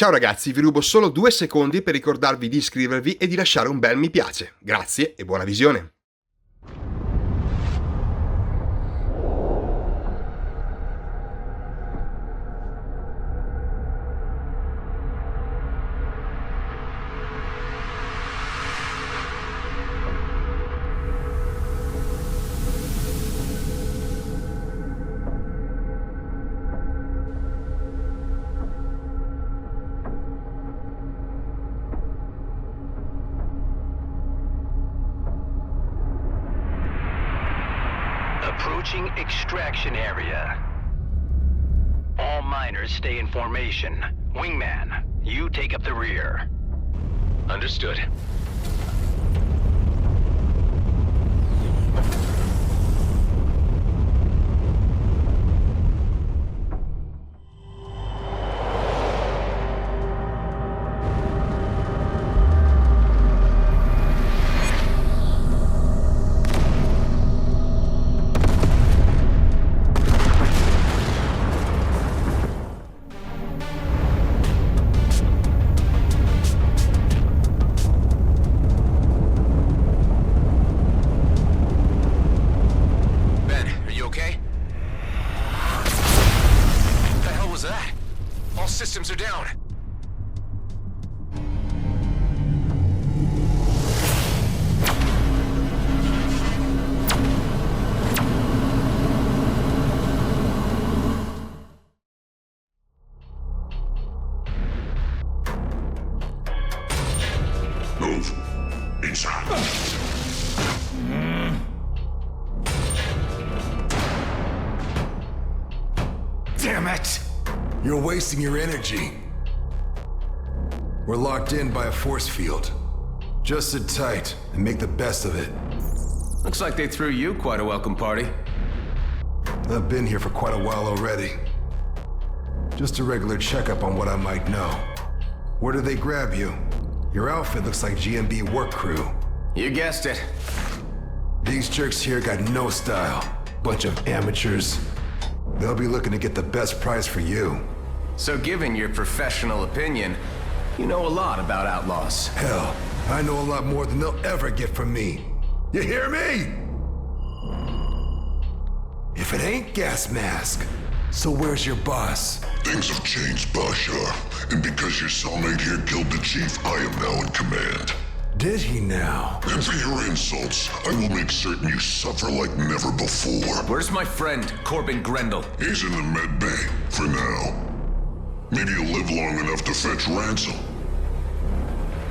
Ciao ragazzi, vi rubo solo 2 secondi per ricordarvi di iscrivervi e di lasciare un bel mi piace. Grazie e buona visione! Approaching extraction area. All miners stay in formation. Wingman, you take up the rear. Understood. Systems are down. Move. Inside. Damn it! You're wasting your energy. We're locked in by a force field. Just sit tight and make the best of it. Looks like they threw you quite a welcome party. I've been here for quite a while already. Just a regular checkup on what I might know. Where did they grab you? Your outfit looks like GMB work crew. You guessed it. These jerks here got no style. Bunch of amateurs. They'll be looking to get the best price for you. So given your professional opinion, you know a lot about outlaws. Hell, I know a lot more than they'll ever get from me. You hear me? If it ain't Gas Mask, so where's your boss? Things have changed, Basha. And because your cellmate here killed the chief, I am now in command. Did he now? And for your insults, I will make certain you suffer like never before. Where's my friend, Corbin Grendel? He's in the med bay, for now. Maybe you'll live long enough to fetch ransom.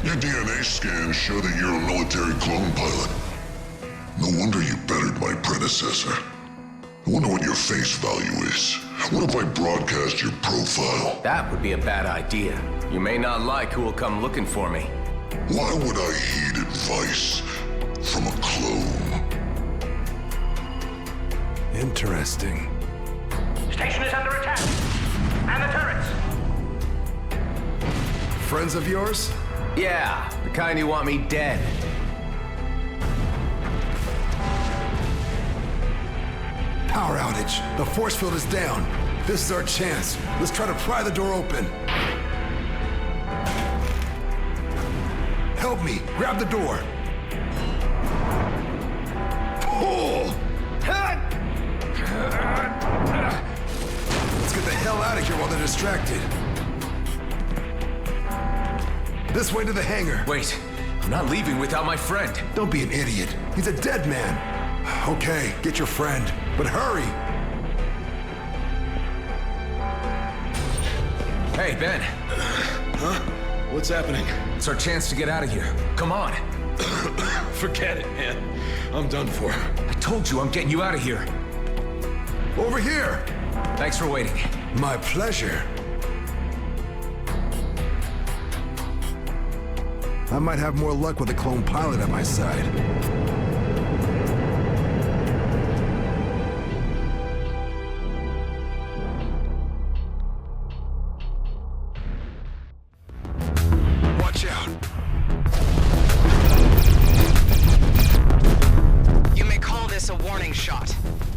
Your DNA scans show that you're a military clone pilot. No wonder you bettered my predecessor. I wonder what your face value is. What if I broadcast your profile? That would be a bad idea. You may not like who will come looking for me. Why would I heed advice from a clone? Interesting. Station is under attack. And the turrets. Friends of yours? Yeah, the kind who want me dead. Power outage. The force field is down. This is our chance. Let's try to pry the door open. Help me. Grab the door. Pull! Let's get the hell out of here while they're distracted. This way to the hangar. Wait, I'm not leaving without my friend. Don't be an idiot. He's a dead man. Okay, get your friend, but hurry. Hey, Ben. Huh? What's happening? It's our chance to get out of here. Come on. Forget it, man. I'm done for. I told you I'm getting you out of here. Over here. Thanks for waiting. My pleasure. I might have more luck with a clone pilot at my side. Watch out. You may call this a warning shot.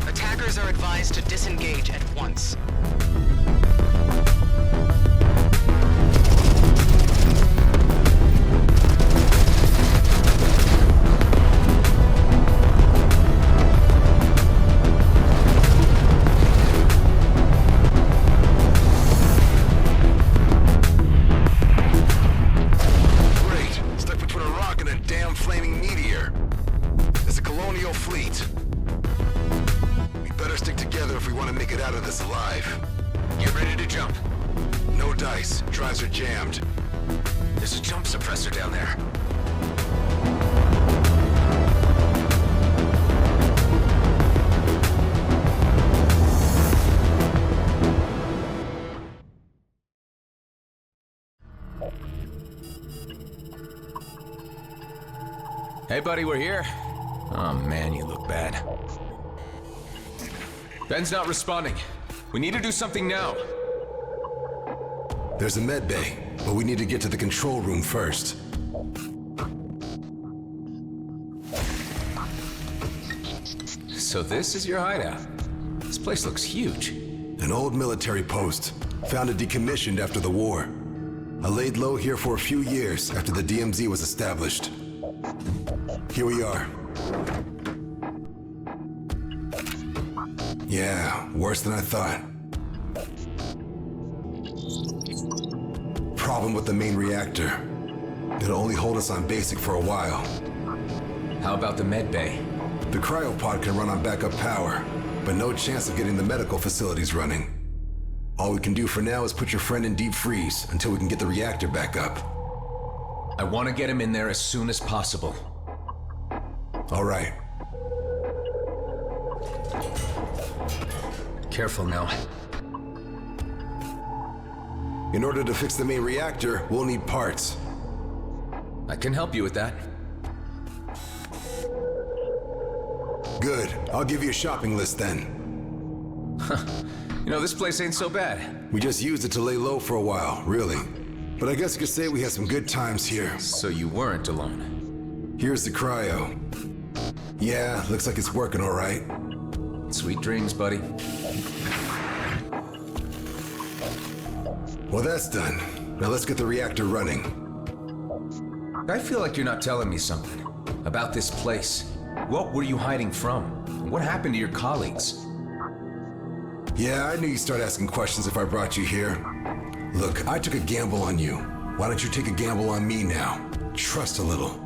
Attackers are advised to disengage at once. Drives are jammed. There's a jump suppressor down there. Hey, buddy, we're here. Oh, man, you look bad. Ben's not responding. We need to do something now. There's a med bay, but we need to get to the control room first. So this is your hideout? This place looks huge. An old military post, founded decommissioned after the war. I laid low here for a few years after the DMZ was established. Here we are. Yeah, worse than I thought. Problem with the main reactor. It'll only hold us on basic for a while. How about the med bay? The cryopod can run on backup power, but no chance of getting the medical facilities running. All we can do for now is put your friend in deep freeze until we can get the reactor back up. I want to get him in there as soon as possible. All right. Careful now. In order to fix the main reactor, we'll need parts. I can help you with that. Good. I'll give you a shopping list then. You know, this place ain't so bad. We just used it to lay low for a while, really. But I guess you could say we had some good times here. So you weren't alone. Here's the cryo. Yeah, looks like it's working all right. Sweet dreams, buddy. Well, that's done. Now let's get the reactor running. I feel like you're not telling me something about this place. What were you hiding from? What happened to your colleagues? Yeah, I knew you'd start asking questions if I brought you here. Look, I took a gamble on you. Why don't you take a gamble on me now? Trust a little.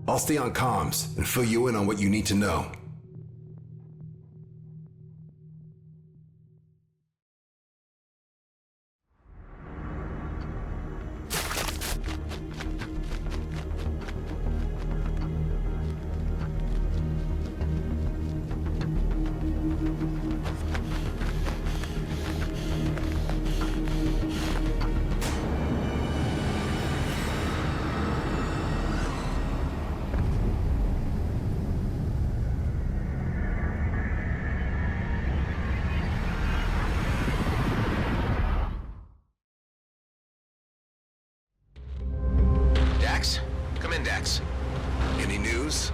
I'll stay on comms and fill you in on what you need to know. Any news?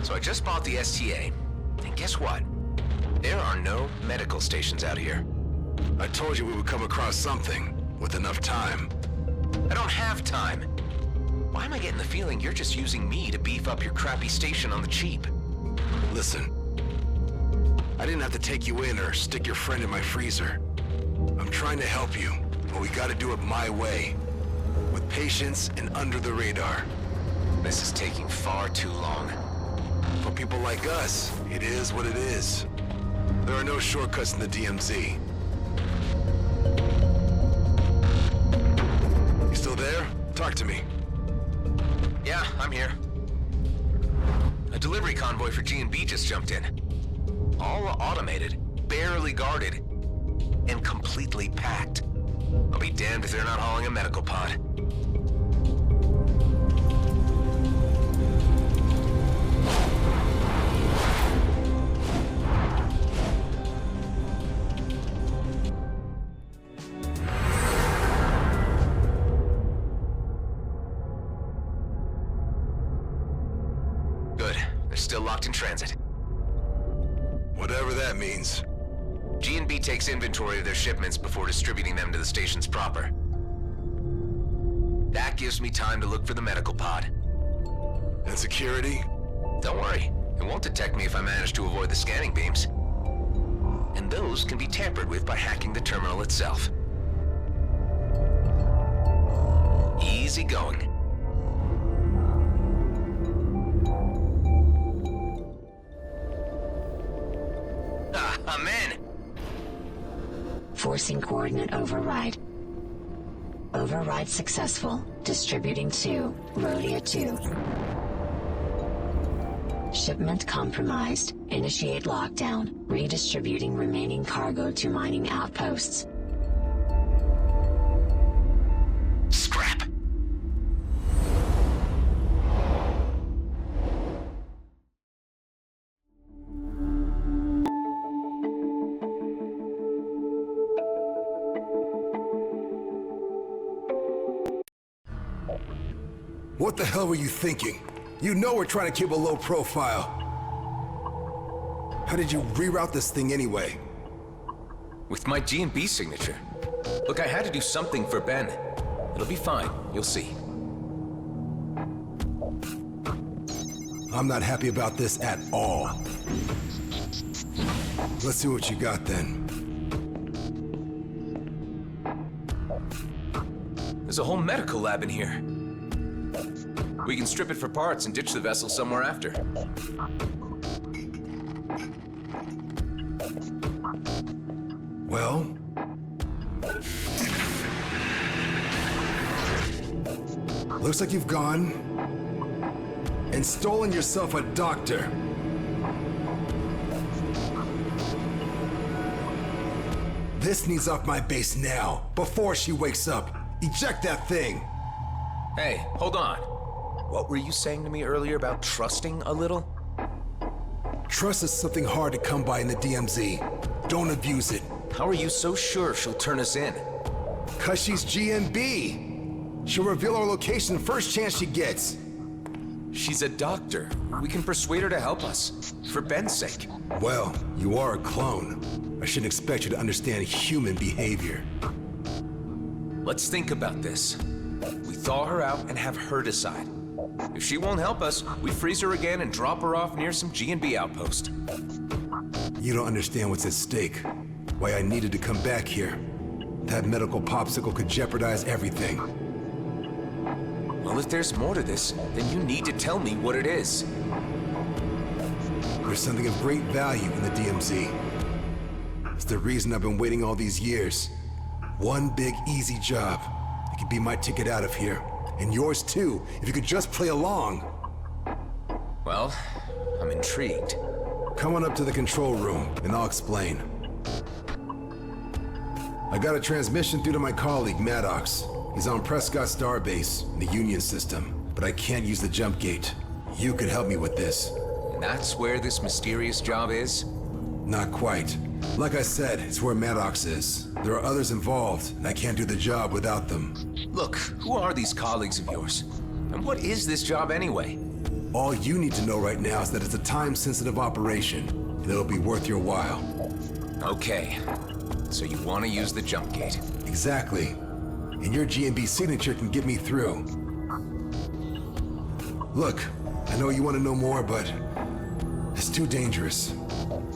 So I just bought the STA, and guess what? There are no medical stations out here. I told you we would come across something, with enough time. I don't have time. Why am I getting the feeling you're just using me to beef up your crappy station on the cheap? Listen, I didn't have to take you in or stick your friend in my freezer. I'm trying to help you, but we gotta do it my way. With patience and under the radar. This is taking far too long. For people like us, it is what it is. There are no shortcuts in the DMZ. You still there? Talk to me. Yeah, I'm here. A delivery convoy for G&B just jumped in. All automated, barely guarded, and completely packed. I'll be damned if they're not hauling a medical pod. Good. They're still locked in transit. Whatever that means. G&B takes inventory of their shipments before distributing them to the stations proper. That gives me time to look for the medical pod. And security? Don't worry, it won't detect me if I manage to avoid the scanning beams. And those can be tampered with by hacking the terminal itself. Easy going. I'm in! For Forcing coordinate override. Override successful. Distributing to Rhodia 2. Shipment compromised. Initiate lockdown. Redistributing remaining cargo to mining outposts. Scrap. What the hell were you thinking? You know we're trying to keep a low profile. How did you reroute this thing anyway? With my G&B signature. Look, I had to do something for Ben. It'll be fine, you'll see. I'm not happy about this at all. Let's see what you got then. There's a whole medical lab in here. We can strip it for parts and ditch the vessel somewhere after. Well... looks like you've gone and stolen yourself a doctor. This needs off my base now, before she wakes up. Eject that thing! Hey, hold on. What were you saying to me earlier about trusting a little? Trust is something hard to come by in the DMZ. Don't abuse it. How are you so sure she'll turn us in? 'Cause she's GNB. She'll reveal our location first chance she gets. She's a doctor. We can persuade her to help us. For Ben's sake. Well, you are a clone. I shouldn't expect you to understand human behavior. Let's think about this. We thaw her out and have her decide. If she won't help us, we freeze her again and drop her off near some G&B outpost. You don't understand what's at stake. Why I needed to come back here. That medical popsicle could jeopardize everything. Well, if there's more to this, then you need to tell me what it is. There's something of great value in the DMZ. It's the reason I've been waiting all these years. One big, easy job. It could be my ticket out of here. And yours too, if you could just play along. Well, I'm intrigued. Come on up to the control room, and I'll explain. I got a transmission through to my colleague, Maddox. He's on Prescott Starbase, in the Union system, but I can't use the jump gate. You could help me with this. And that's where this mysterious job is? Not quite. Like I said, it's where Maddox is. There are others involved, and I can't do the job without them. Look, who are these colleagues of yours? And what is this job anyway? All you need to know right now is that it's a time-sensitive operation, and it'll be worth your while. Okay. So you want to use the jump gate? Exactly. And your G&B signature can get me through. Look, I know you want to know more, but it's too dangerous.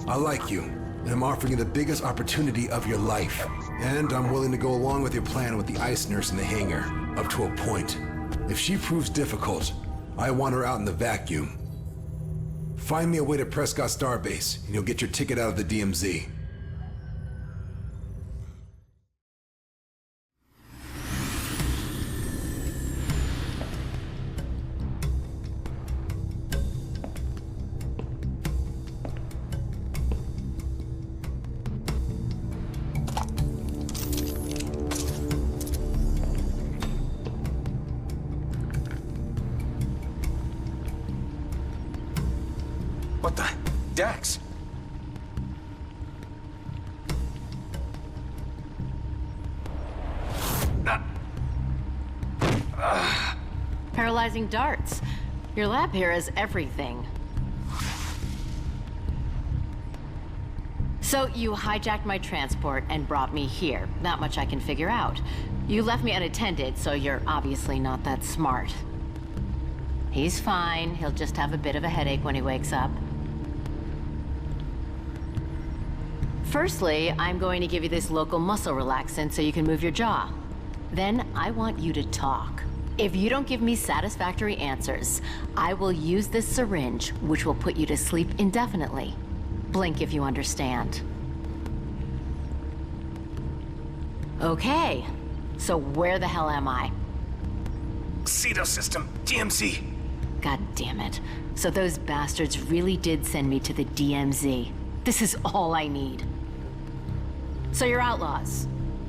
I like you, and I'm offering you the biggest opportunity of your life. And I'm willing to go along with your plan with the ice nurse in the hangar, up to a point. If she proves difficult, I want her out in the vacuum. Find me a way to Prescott Starbase, and you'll get your ticket out of the DMZ. What the? Dax? Paralyzing darts. Your lab here is everything. So you hijacked my transport and brought me here. Not much I can figure out. You left me unattended, so you're obviously not that smart. He's fine. He'll just have a bit of a headache when he wakes up. Firstly, I'm going to give you this local muscle relaxant so you can move your jaw. Then I want you to talk. If you don't give me satisfactory answers, I will use this syringe, which will put you to sleep indefinitely. Blink if you understand. Okay, so where the hell am I? Cedo system, DMZ. God damn it. So those bastards really did send me to the DMZ. This is all I need. So you're outlaws.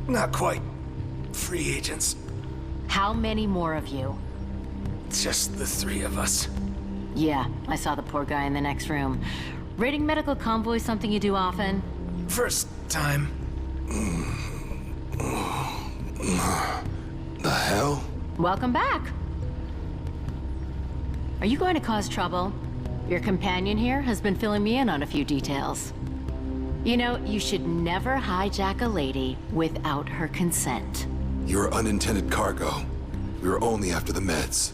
Not quite. Free agents. How many more of you? Just the three of us. Yeah, I saw the poor guy in the next room. Raiding medical convoys something you do often? First time. The hell? Welcome back. Are you going to cause trouble? Your companion here has been filling me in on a few details. You know, you should never hijack a lady without her consent. You're unintended cargo. We were only after the meds.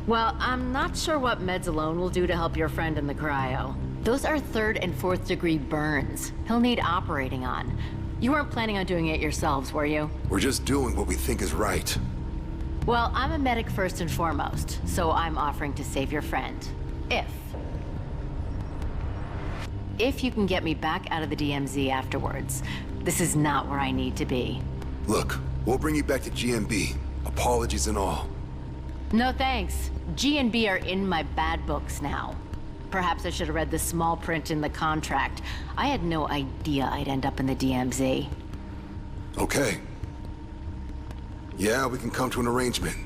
Well, I'm not sure what meds alone will do to help your friend in the cryo. Those are 3rd and 4th degree burns he'll need operating on. You weren't planning on doing it yourselves, were you? We're just doing what we think is right. Well, I'm a medic first and foremost, so I'm offering to save your friend. If you can get me back out of the DMZ afterwards. This is not where I need to be. Look, we'll bring you back to GMB. Apologies and all. No thanks. G&B are in my bad books now. Perhaps I should have read the small print in the contract. I had no idea I'd end up in the DMZ. Okay. Yeah, we can come to an arrangement.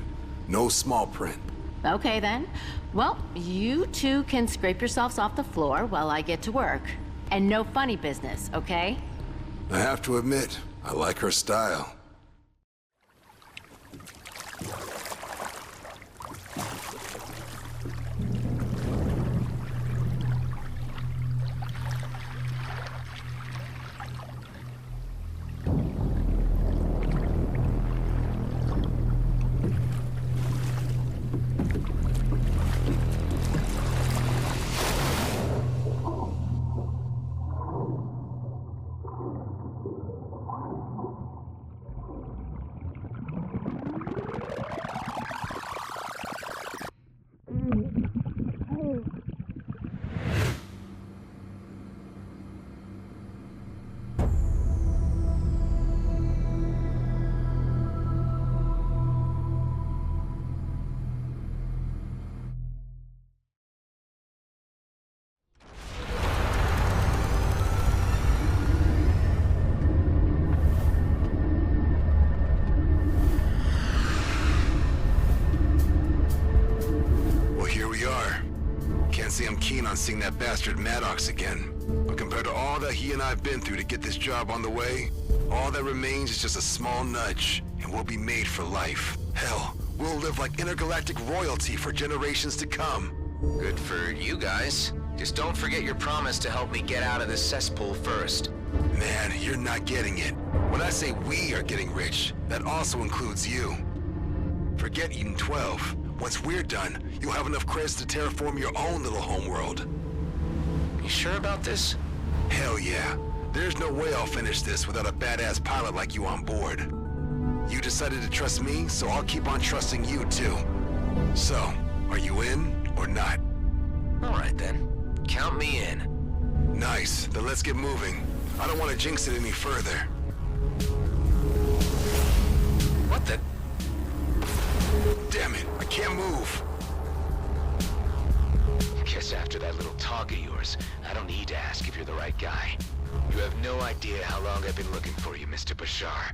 No small print. Okay then. Well, you two can scrape yourselves off the floor while I get to work. And no funny business, okay? I have to admit, I like her style. I'm keen on seeing that bastard Maddox again. But compared to all that he and I have been through to get this job on the way, all that remains is just a small nudge, and we'll be made for life. Hell, we'll live like intergalactic royalty for generations to come. Good for you guys. Just don't forget your promise to help me get out of this cesspool first. Man, you're not getting it. When I say we are getting rich, that also includes you. Forget Eden 12. Once we're done, you'll have enough credits to terraform your own little homeworld. You sure about this? Hell yeah. There's no way I'll finish this without a badass pilot like you on board. You decided to trust me, so I'll keep on trusting you too. So, are you in or not? Alright then. Count me in. Nice. Then let's get moving. I don't want to jinx it any further. What the? Damn it, I can't move. Guess after that little talk of yours, I don't need to ask if you're the right guy. You have no idea how long I've been looking for you, Mr. Bashar.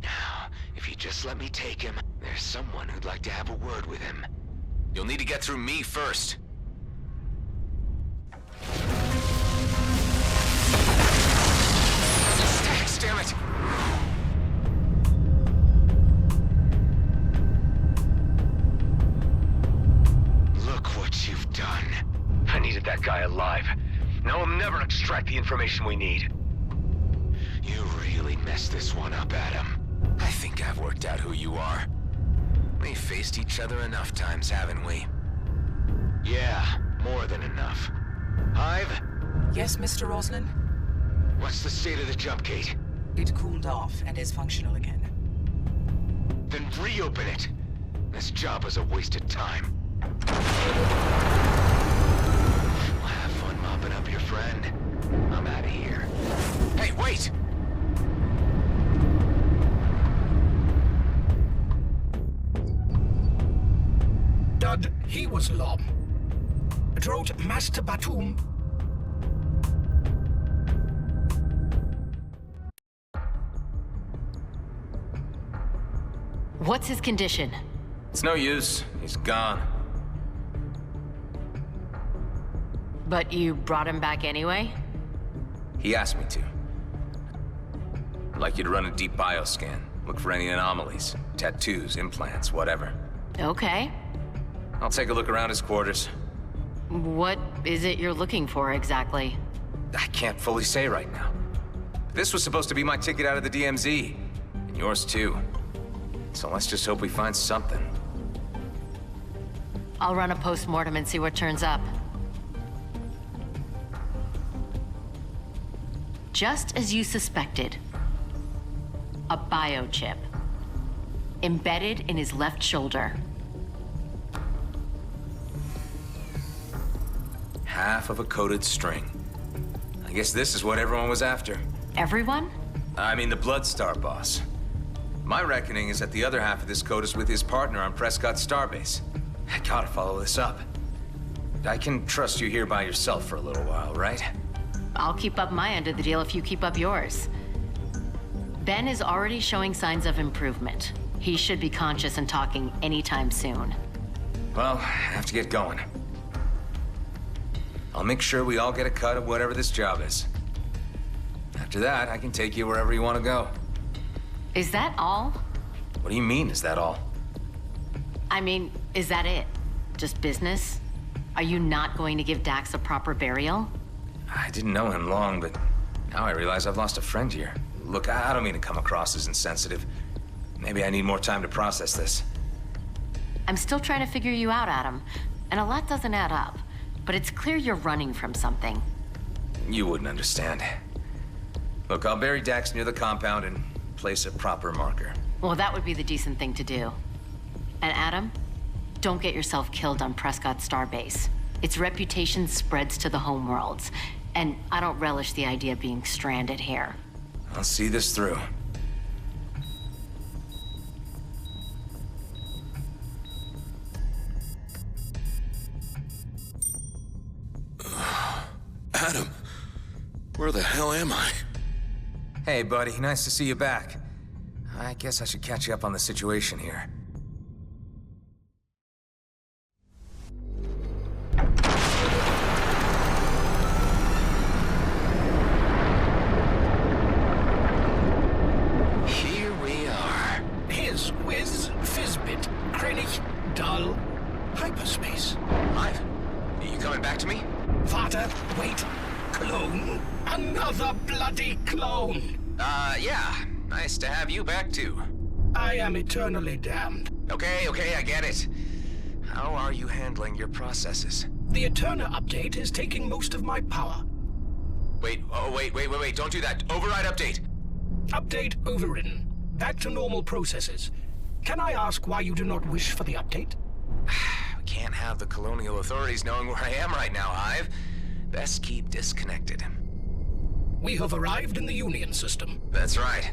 Now, if you just let me take him, there's someone who'd like to have a word with him. You'll need to get through me first. Stacks, damn it! Look what you've done. I needed that guy alive. Now I'll never extract the information we need. You really messed this one up, Adam. I think I've worked out who you are. We've faced each other enough times, haven't we? Yeah, more than enough. Hive? Yes, Mr. Roslin? What's the state of the jump gate? It cooled off and is functional again. Then reopen it. This job is a waste of time. Well, have fun mopping up your friend. I'm out of here. Hey, wait! He was Lom. Drot Master Batum. What's his condition? It's no use. He's gone. But you brought him back anyway? He asked me to. I'd like you to run a deep bioscan. Look for any anomalies. Tattoos, implants, whatever. Okay. I'll take a look around his quarters. What is it you're looking for exactly? I can't fully say right now. This was supposed to be my ticket out of the DMZ. And yours too. So let's just hope we find something. I'll run a post-mortem and see what turns up. Just as you suspected. A biochip. Embedded in his left shoulder. Half of a coded string. I guess this is what everyone was after. Everyone? I mean the Bloodstar boss. My reckoning is that the other half of this code is with his partner on Prescott Starbase. I gotta follow this up. I can trust you here by yourself for a little while, right? I'll keep up my end of the deal if you keep up yours. Ben is already showing signs of improvement. He should be conscious and talking anytime soon. Well, I have to get going. I'll make sure we all get a cut of whatever this job is. After that, I can take you wherever you want to go. Is that all? What do you mean, is that all? I mean, is that it? Just business? Are you not going to give Dax a proper burial? I didn't know him long, but now I realize I've lost a friend here. Look, I don't mean to come across as insensitive. Maybe I need more time to process this. I'm still trying to figure you out, Adam. And a lot doesn't add up. But it's clear you're running from something. You wouldn't understand. Look, I'll bury Dax near the compound and place a proper marker. Well, that would be the decent thing to do. And Adam, don't get yourself killed on Prescott Starbase. Its reputation spreads to the homeworlds, and I don't relish the idea of being stranded here. I'll see this through. Adam, where the hell am I? Hey, buddy, nice to see you back. I guess I should catch you up on the situation here. Here we are. His whiz, fizzbit, Krennic, dull, hyperspace. Live? Are you coming back to me? Vater, wait, clone? Another bloody clone! Yeah. Nice to have you back, too. I am eternally damned. Okay, I get it. How are you handling your processes? The Eterna update is taking most of my power. Wait, don't do that. Override update. Update overridden. Back to normal processes. Can I ask why you do not wish for the update? We can't have the colonial authorities knowing where I am right now, Hive. Best keep disconnected. We have arrived in the Union system. That's right.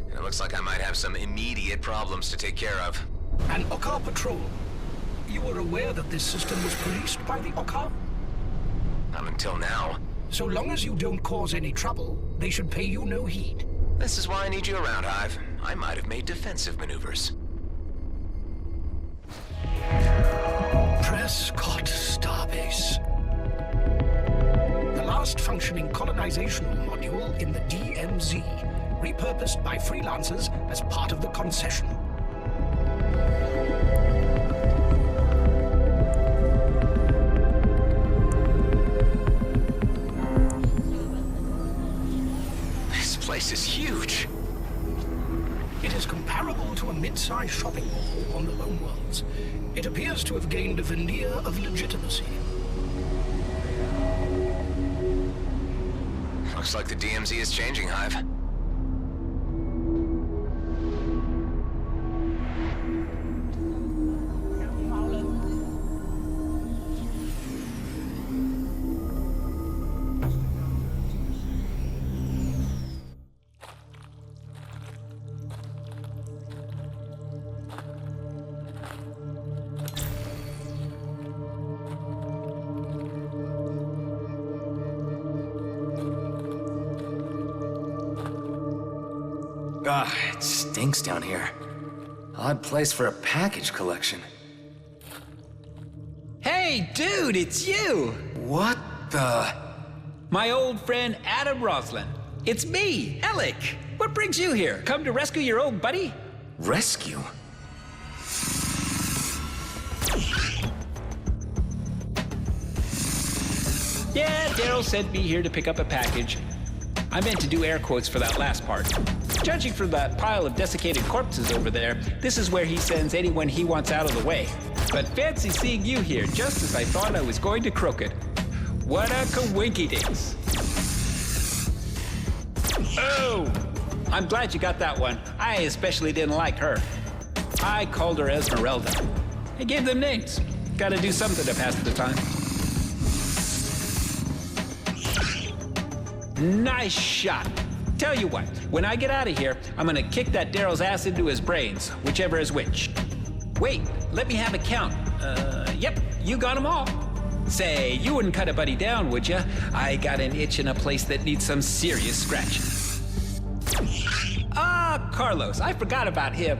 And it looks like I might have some immediate problems to take care of. An Okkar patrol. You were aware that this system was policed by the Okkar? Not until now. So long as you don't cause any trouble, they should pay you no heed. This is why I need you around, Hive. I might have made defensive maneuvers. Prescott Starbase. The last functioning colonizational module in the DMZ, repurposed by freelancers as part of the concession. This place is huge. It is comparable to a mid-sized shopping mall on the homeworlds. It appears to have gained a veneer of legitimacy. Looks like the DMZ is changing, Hive. It stinks down here. Odd place for a package collection. Hey, dude, it's you! What the? My old friend Adam Roslin. It's me, Alec. What brings you here? Come to rescue your old buddy? Rescue? Yeah, Daryl sent me here to pick up a package. I meant to do air quotes for that last part. Judging from that pile of desiccated corpses over there, this is where he sends anyone he wants out of the way. But fancy seeing you here, just as I thought I was going to croak it. What a coinky-dinks. Oh! I'm glad you got that one. I especially didn't like her. I called her Esmeralda. I gave them names. Gotta do something to pass the time. Nice shot. Tell you what, when I get out of here, I'm gonna kick that Daryl's ass into his brains, whichever is which. Wait, let me have a count. Yep, you got them all. Say, you wouldn't cut a buddy down, would ya? I got an itch in a place that needs some serious scratching. Ah, Carlos, I forgot about him.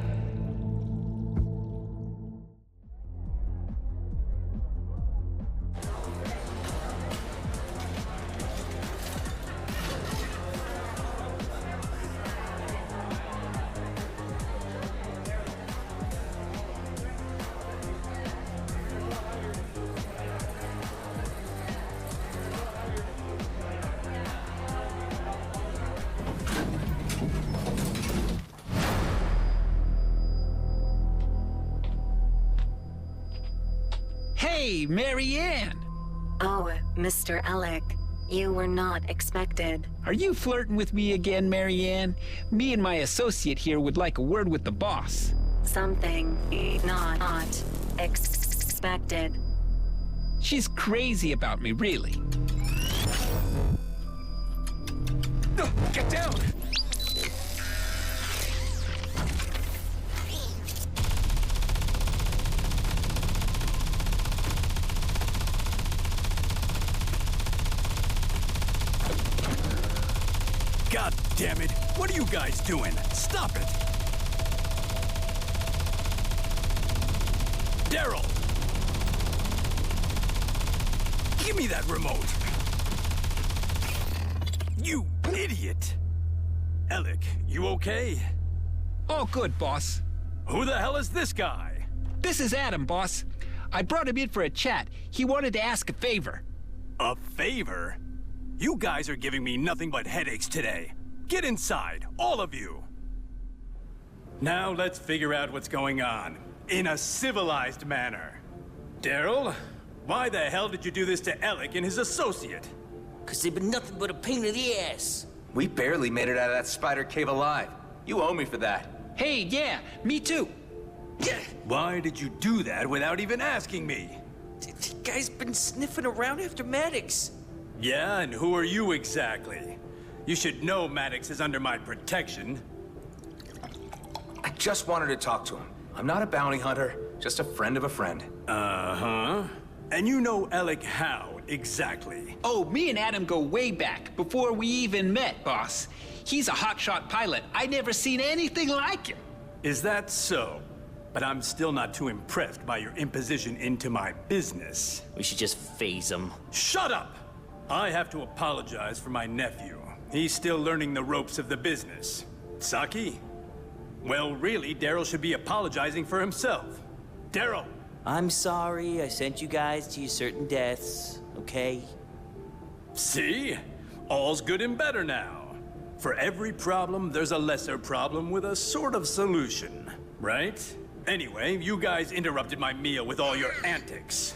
Hey, Marianne! Oh, Mr. Alec, you were not expected. Are you flirting with me again, Marianne? Me and my associate here would like a word with the boss. Something not expected. She's crazy about me, really. No, get down! God damn it! What are you guys doing? Stop it! Daryl! Give me that remote! You idiot! Alec, you okay? Oh, good, boss. Who the hell is this guy? This is Adam, boss. I brought him in for a chat. He wanted to ask a favor. A favor? You guys are giving me nothing but headaches today. Get inside, all of you. Now let's figure out what's going on, in a civilized manner. Daryl, why the hell did you do this to Alec and his associate? 'Cause they've been nothing but a pain in the ass. We barely made it out of that spider cave alive. You owe me for that. Hey, yeah, me too. Why did you do that without even asking me? The guy's been sniffing around after Maddox. Yeah, and who are you exactly? You should know Maddox is under my protection. I just wanted to talk to him. I'm not a bounty hunter, just a friend of a friend. Uh-huh. And you know Alec how, exactly? Oh, me and Adam go way back, before we even met, boss. He's a hotshot pilot. I never seen anything like him. Is that so? But I'm still not too impressed by your imposition into my business. We should just phase him. Shut up! I have to apologize for my nephew. He's still learning the ropes of the business. Saki? Well, really, Daryl should be apologizing for himself. Daryl! I'm sorry I sent you guys to your certain deaths, okay? See? All's good and better now. For every problem, there's a lesser problem with a sort of solution, right? Anyway, you guys interrupted my meal with all your antics.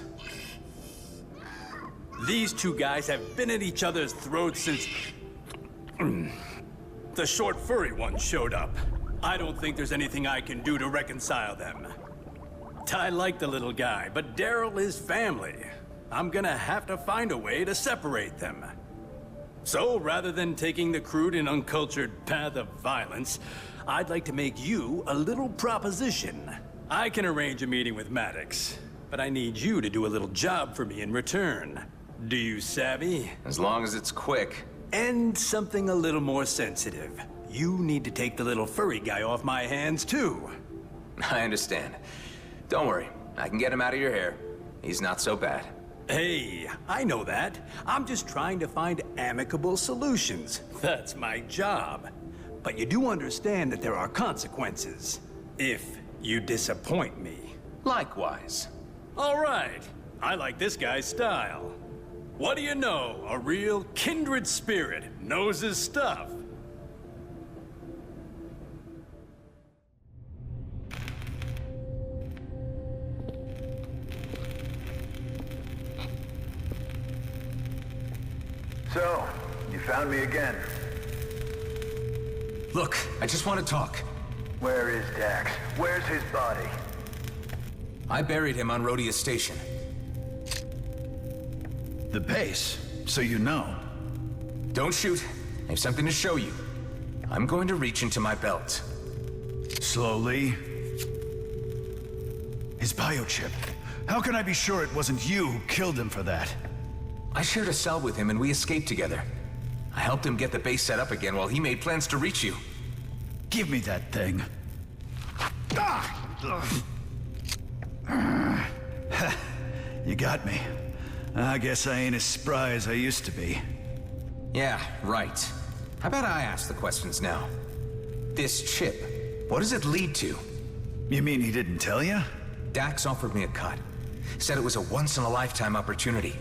These two guys have been at each other's throats since... the short furry one showed up. I don't think there's anything I can do to reconcile them. I like the little guy, but Daryl is family. I'm gonna have to find a way to separate them. So, rather than taking the crude and uncultured path of violence, I'd like to make you a little proposition. I can arrange a meeting with Maddox, but I need you to do a little job for me in return. Do you savvy? As long as it's quick. And something a little more sensitive. you need to take the little furry guy off my hands, too. I understand. Don't worry, I can get him out of your hair. He's not so bad. Hey, I know that. I'm just trying to find amicable solutions. That's my job. But you do understand that there are consequences if you disappoint me. Likewise. All right. I like this guy's style. What do you know? A real kindred spirit knows his stuff. So, you found me again. Look, I just want to talk. Where is Dax? Where's his body? I buried him on Rhodia Station. The base, so you know. Don't shoot. I have something to show you. I'm going to reach into my belt. Slowly. His biochip. How can I be sure it wasn't you who killed him for that? I shared a cell with him and we escaped together. I helped him get the base set up again while he made plans to reach you. Give me that thing. You got me. I guess I ain't as spry as I used to be. Yeah, right. How about I ask the questions now? This chip, what does it lead to? You mean he didn't tell you? Dax offered me a cut. Said it was a once-in-a-lifetime opportunity.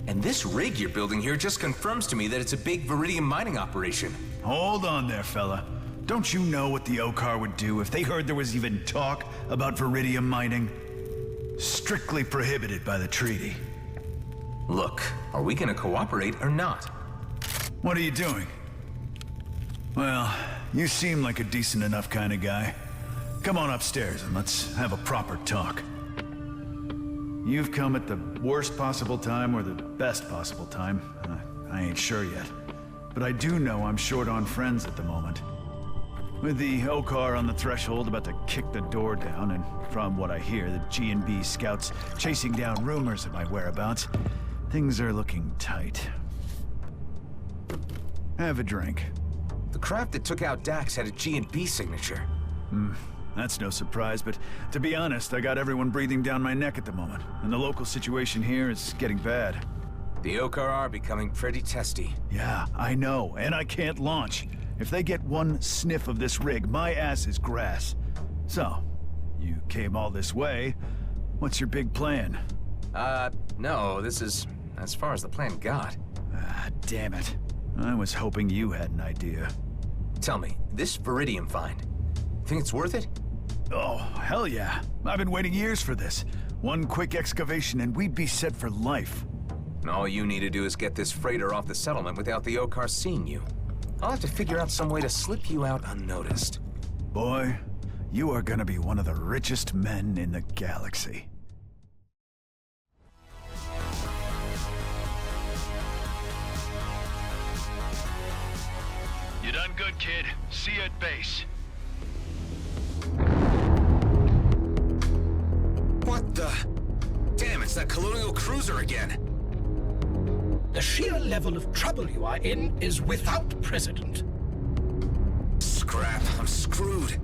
And this rig you're building here just confirms to me that it's a big Viridium mining operation. Hold on there, fella. Don't you know what the Okar would do if they heard there was even talk about Viridium mining? Strictly prohibited by the treaty. Look, are we gonna cooperate or not? What are you doing? Well, you seem like a decent enough kind of guy. Come on upstairs and let's have a proper talk. You've come at the worst possible time or the best possible time. I ain't sure yet. But I do know I'm short on friends at the moment. With the Okar on the threshold about to kick the door down, and from what I hear, the G&B scouts chasing down rumors of my whereabouts, things are looking tight. Have a drink. The craft that took out Dax had a G&B signature. That's no surprise, but to be honest, I got everyone breathing down my neck at the moment, and the local situation here is getting bad. The Okar are becoming pretty testy. Yeah, I know, and I can't launch. If they get one sniff of this rig, my ass is grass. So, you came all this way. What's your big plan? No, this is as far as the plan got. Damn it. I was hoping you had an idea. Tell me, this Viridium find, think it's worth it? Oh, hell yeah. I've been waiting years for this. One quick excavation and we'd be set for life. And all you need to do is get this freighter off the settlement without the Okar seeing you. I'll have to figure out some way to slip you out unnoticed. Boy, you are gonna be one of the richest men in the galaxy. You done good, kid. See you at base. What the? Damn, it's that colonial cruiser again. The sheer level of trouble you are in is without precedent. Scrap, I'm screwed.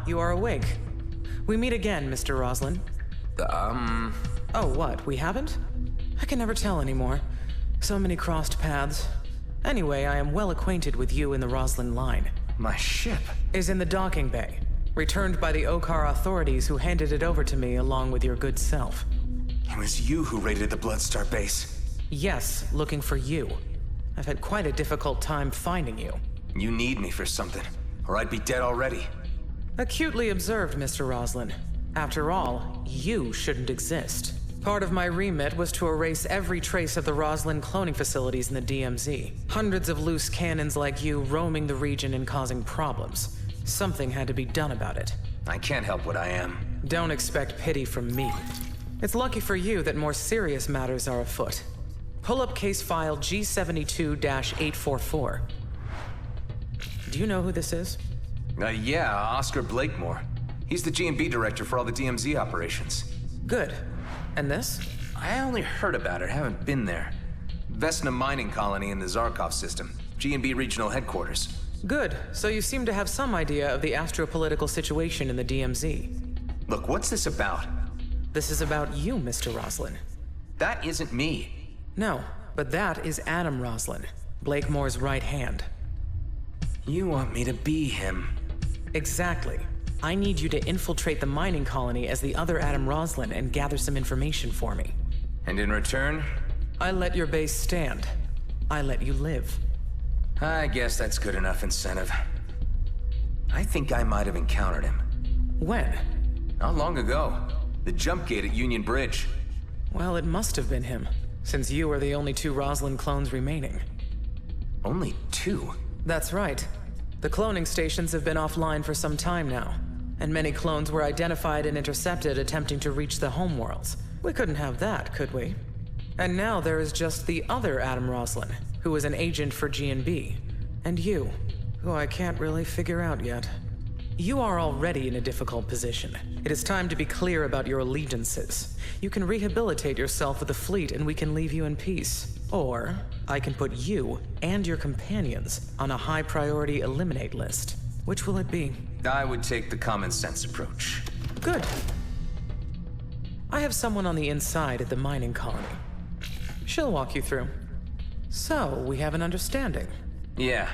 you are awake. We meet again, Mr. Roslin. Oh, what, we haven't? I can never tell anymore. So many crossed paths. Anyway, I am well acquainted with you in the Roslin line. My ship is in the docking bay, returned by the Okar authorities who handed it over to me along with your good self. It was you who raided the Bloodstar base. Yes, looking for you. I've had quite a difficult time finding you. You need me for something, or I'd be dead already. Acutely observed, Mr. Roslin. After all, you shouldn't exist. Part of my remit was to erase every trace of the Roslin cloning facilities in the DMZ. Hundreds of loose cannons like you roaming the region and causing problems. Something had to be done about it. I can't help what I am. Don't expect pity from me. It's lucky for you that more serious matters are afoot. Pull up case file G72-844. Do you know who this is? Yeah, Oscar Blakemore. He's the G&B director for all the DMZ operations. Good. And this? I only heard about it, haven't been there. Vesna mining colony in the Zarkov system. G&B regional headquarters. Good. So you seem to have some idea of the astropolitical situation in the DMZ. Look, what's this about? This is about you, Mr. Roslin. That isn't me. No, but that is Adam Roslin, Blakemore's right hand. You want me to be him? Exactly. I need you to infiltrate the mining colony as the other Adam Roslin and gather some information for me. And in return? I let your base stand. I let you live. I guess that's good enough incentive. I think I might have encountered him. When? Not long ago. The jump gate at Union Bridge. Well, it must have been him, since you are the only 2 Roslin clones remaining. Only 2? That's right. The cloning stations have been offline for some time now, and many clones were identified and intercepted attempting to reach the homeworlds. We couldn't have that, could we? And now there is just the other Adam Roslin, who is an agent for G&B, and you, who I can't really figure out yet. You are already in a difficult position. It is time to be clear about your allegiances. You can rehabilitate yourself with the fleet and we can leave you in peace. Or, I can put you and your companions on a high-priority eliminate list. Which will it be? I would take the common sense approach. Good. I have someone on the inside at the mining colony. She'll walk you through. So, we have an understanding. Yeah.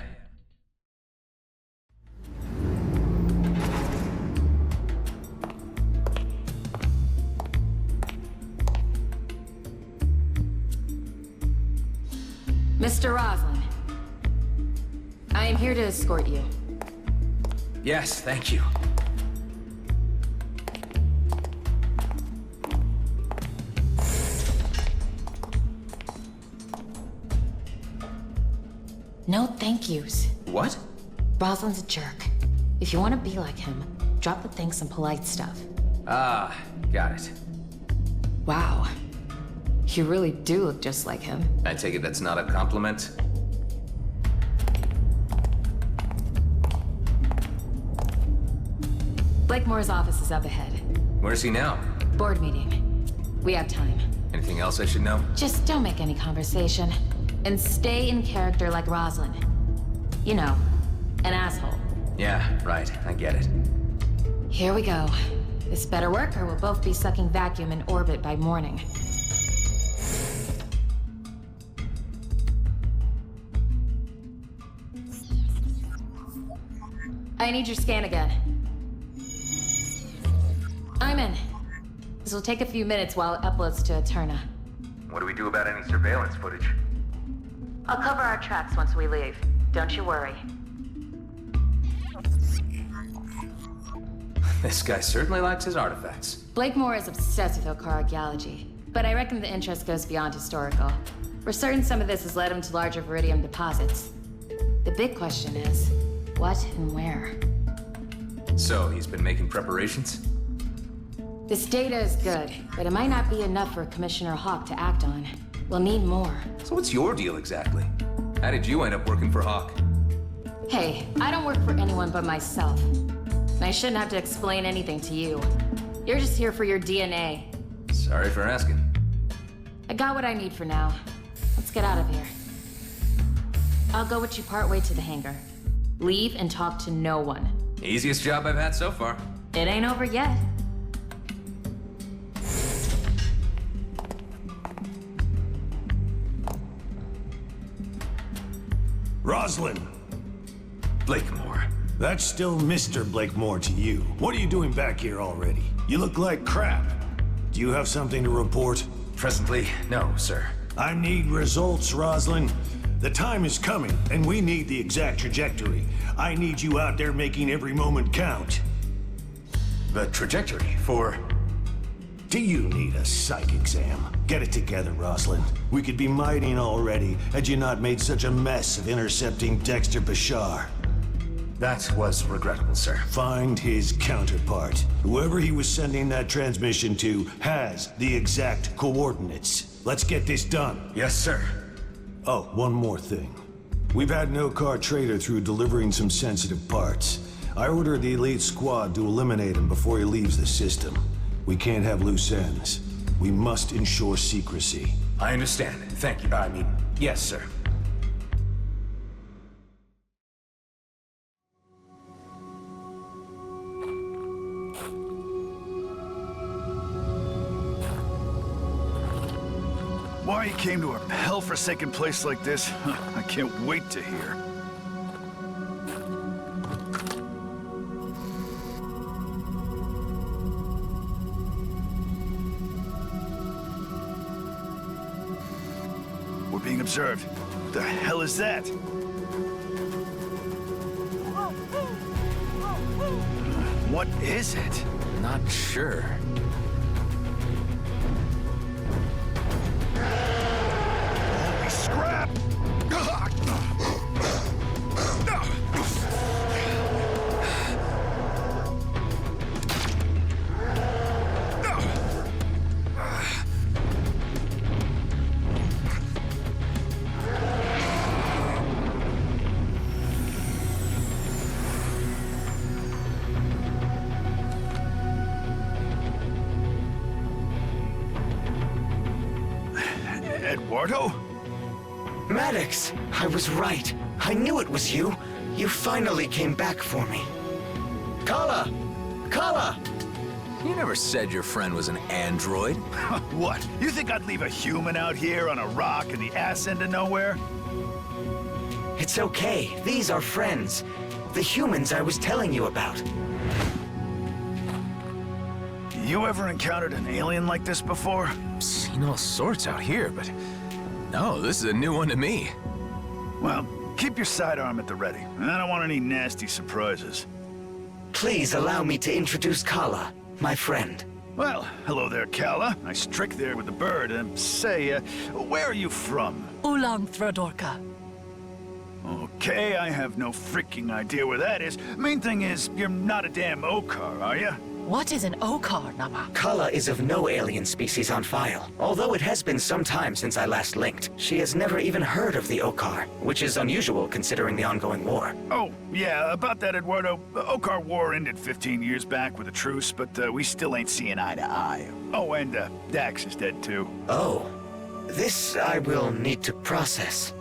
Mr. Roslin, I am here to escort you. Yes, thank you. No thank yous. What? Roslin's a jerk. If you want to be like him, drop the thanks and polite stuff. Ah, got it. Wow. You really do look just like him. I take it that's not a compliment? Blakemore's office is up ahead. Where's he now? Board meeting. We have time. Anything else I should know? Just don't make any conversation. And stay in character like Roslin. You know, an asshole. Yeah, right. I get it. Here we go. This better work or we'll both be sucking vacuum in orbit by morning. I need your scan again. I'm in. This will take a few minutes while it uploads to Eterna. What do we do about any surveillance footage? I'll cover our tracks once we leave. Don't you worry. This guy certainly likes his artifacts. Blakemore is obsessed with archaeology, but I reckon the interest goes beyond historical. We're certain some of this has led him to larger Viridium deposits. The big question is, what and where? So, he's been making preparations? This data is good, but it might not be enough for Commissioner Hawk to act on. We'll need more. So what's your deal exactly? How did you end up working for Hawk? Hey, I don't work for anyone but myself. And I shouldn't have to explain anything to you. You're just here for your DNA. Sorry for asking. I got what I need for now. Let's get out of here. I'll go with you part way to the hangar. Leave and talk to no one. Easiest job I've had so far. It ain't over yet. Roslin! Blakemore. That's still Mr. Blakemore to you. What are you doing back here already? You look like crap. Do you have something to report? Presently, no, sir. I need results, Roslin. The time is coming, and we need the exact trajectory. I need you out there making every moment count. The trajectory for... Do you need a psych exam? Get it together, Roslin. We could be mining already, had you not made such a mess of intercepting Dexter Bashar. That was regrettable, sir. Find his counterpart. Whoever he was sending that transmission to has the exact coordinates. Let's get this done. Yes, sir. Oh, one more thing. We've had no car trader through delivering some sensitive parts. I ordered the elite squad to eliminate him before he leaves the system. We can't have loose ends. We must ensure secrecy. I understand. Thank you. I mean, yes, sir. Why you came to a hell-forsaken place like this, I can't wait to hear. We're being observed. What the hell is that? What is it? Not sure. Holy scrap! Eduardo? Maddox, I was right. I knew it was you. You finally came back for me. Kala! Kala! You never said your friend was an android. What? You think I'd leave a human out here on a rock in the ass end of nowhere? It's okay. These are friends. The humans I was telling you about. You ever encountered an alien like this before? Seen all sorts out here, but no, this is a new one to me. Well, keep your sidearm at the ready. I don't want any nasty surprises. Please allow me to introduce Kala, my friend. Well, hello there, Kala. Nice trick there with the bird. Say, where are you from? Ulang Throdorka. Okay, I have no freaking idea where that is. Main thing is, you're not a damn Okar, are you? What is an Okar, Nama? Kala is of no alien species on file. Although it has been some time since I last linked, she has never even heard of the Okar, which is unusual considering the ongoing war. Oh, yeah, about that, Eduardo. The Okar War ended 15 years back with a truce, but we still ain't seeing eye to eye. Oh, and Dax is dead too. Oh. This I will need to process.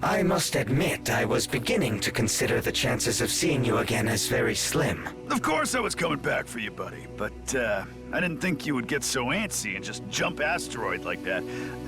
I must admit, I was beginning to consider the chances of seeing you again as very slim. Of course I was coming back for you, buddy, but I didn't think you would get so antsy and just jump asteroid like that.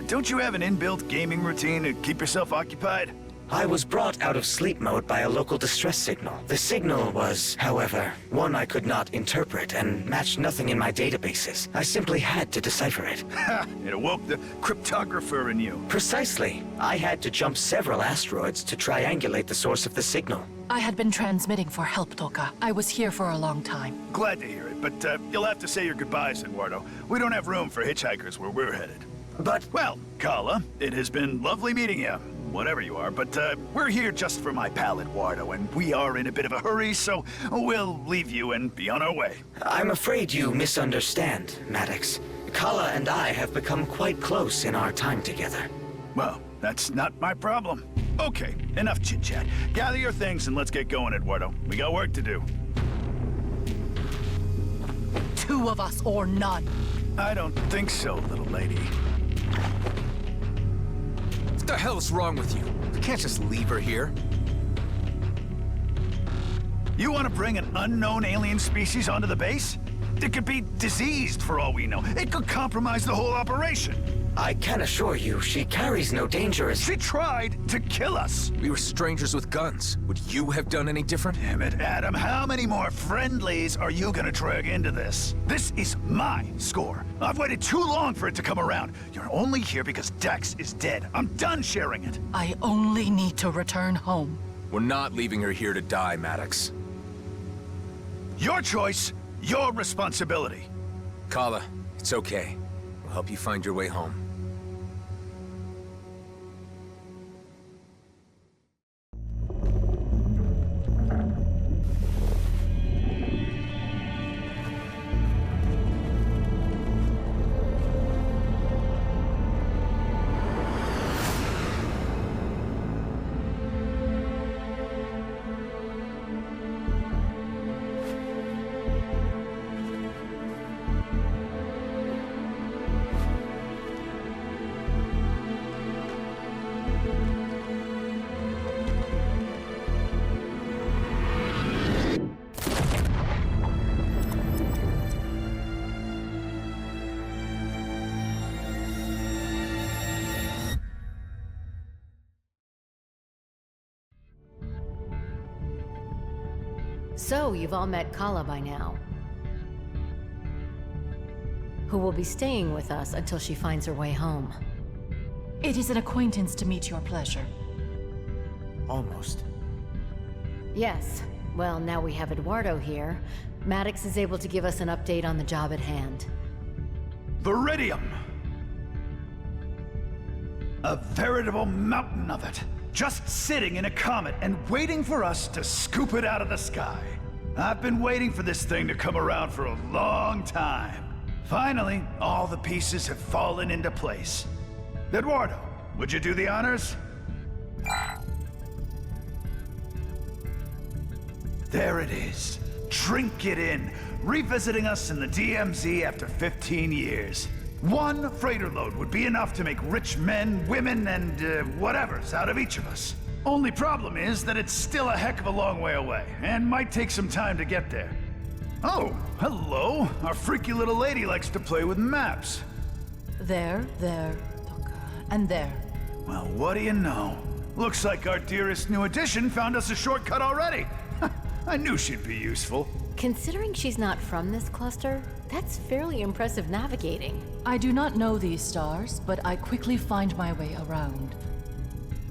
Don't you have an inbuilt gaming routine to keep yourself occupied? I was brought out of sleep mode by a local distress signal. The signal was, however, one I could not interpret and matched nothing in my databases. I simply had to decipher it. Ha! It awoke the cryptographer in you. Precisely. I had to jump several asteroids to triangulate the source of the signal. I had been transmitting for help, Toka. I was here for a long time. Glad to hear it, but you'll have to say your goodbyes, Eduardo. We don't have room for hitchhikers where we're headed. But... Well, Kala, it has been lovely meeting you. Whatever you are, but we're here just for my pal Eduardo, and we are in a bit of a hurry, so we'll leave you and be on our way. I'm afraid you misunderstand, Maddox. Kala and I have become quite close in our time together. Well, that's not my problem. Okay, enough chit-chat. Gather your things and let's get going, Eduardo. We got work to do. Two of us or none. I don't think so, little lady. What the hell is wrong with you? You can't just leave her here. You want to bring an unknown alien species onto the base? It could be diseased for all we know. It could compromise the whole operation. I can assure you, she carries no dangerous... She tried to kill us. We were strangers with guns. Would you have done any different? Damn it, Adam. How many more friendlies are you gonna drag into this? This is my score. I've waited too long for it to come around. You're only here because Dex is dead. I'm done sharing it. I only need to return home. We're not leaving her here to die, Maddox. Your choice, your responsibility. Kala, it's okay. We'll help you find your way home. So, you've all met Kala by now, who will be staying with us until she finds her way home. It is an acquaintance to meet your pleasure. Almost. Yes. Well, now we have Eduardo here. Maddox is able to give us an update on the job at hand. Viridium! A veritable mountain of it. Just sitting in a comet and waiting for us to scoop it out of the sky. I've been waiting for this thing to come around for a long time. Finally, all the pieces have fallen into place. Eduardo, would you do the honors? There it is. Drink it in, revisiting us in the DMZ after 15 years. One freighter load would be enough to make rich men, women, and whatevers out of each of us. Only problem is that it's still a heck of a long way away, and might take some time to get there. Oh, hello. Our freaky little lady likes to play with maps. There, and there. Well, what do you know? Looks like our dearest new addition found us a shortcut already. I knew she'd be useful. Considering she's not from this cluster, that's fairly impressive navigating. I do not know these stars, but I quickly find my way around.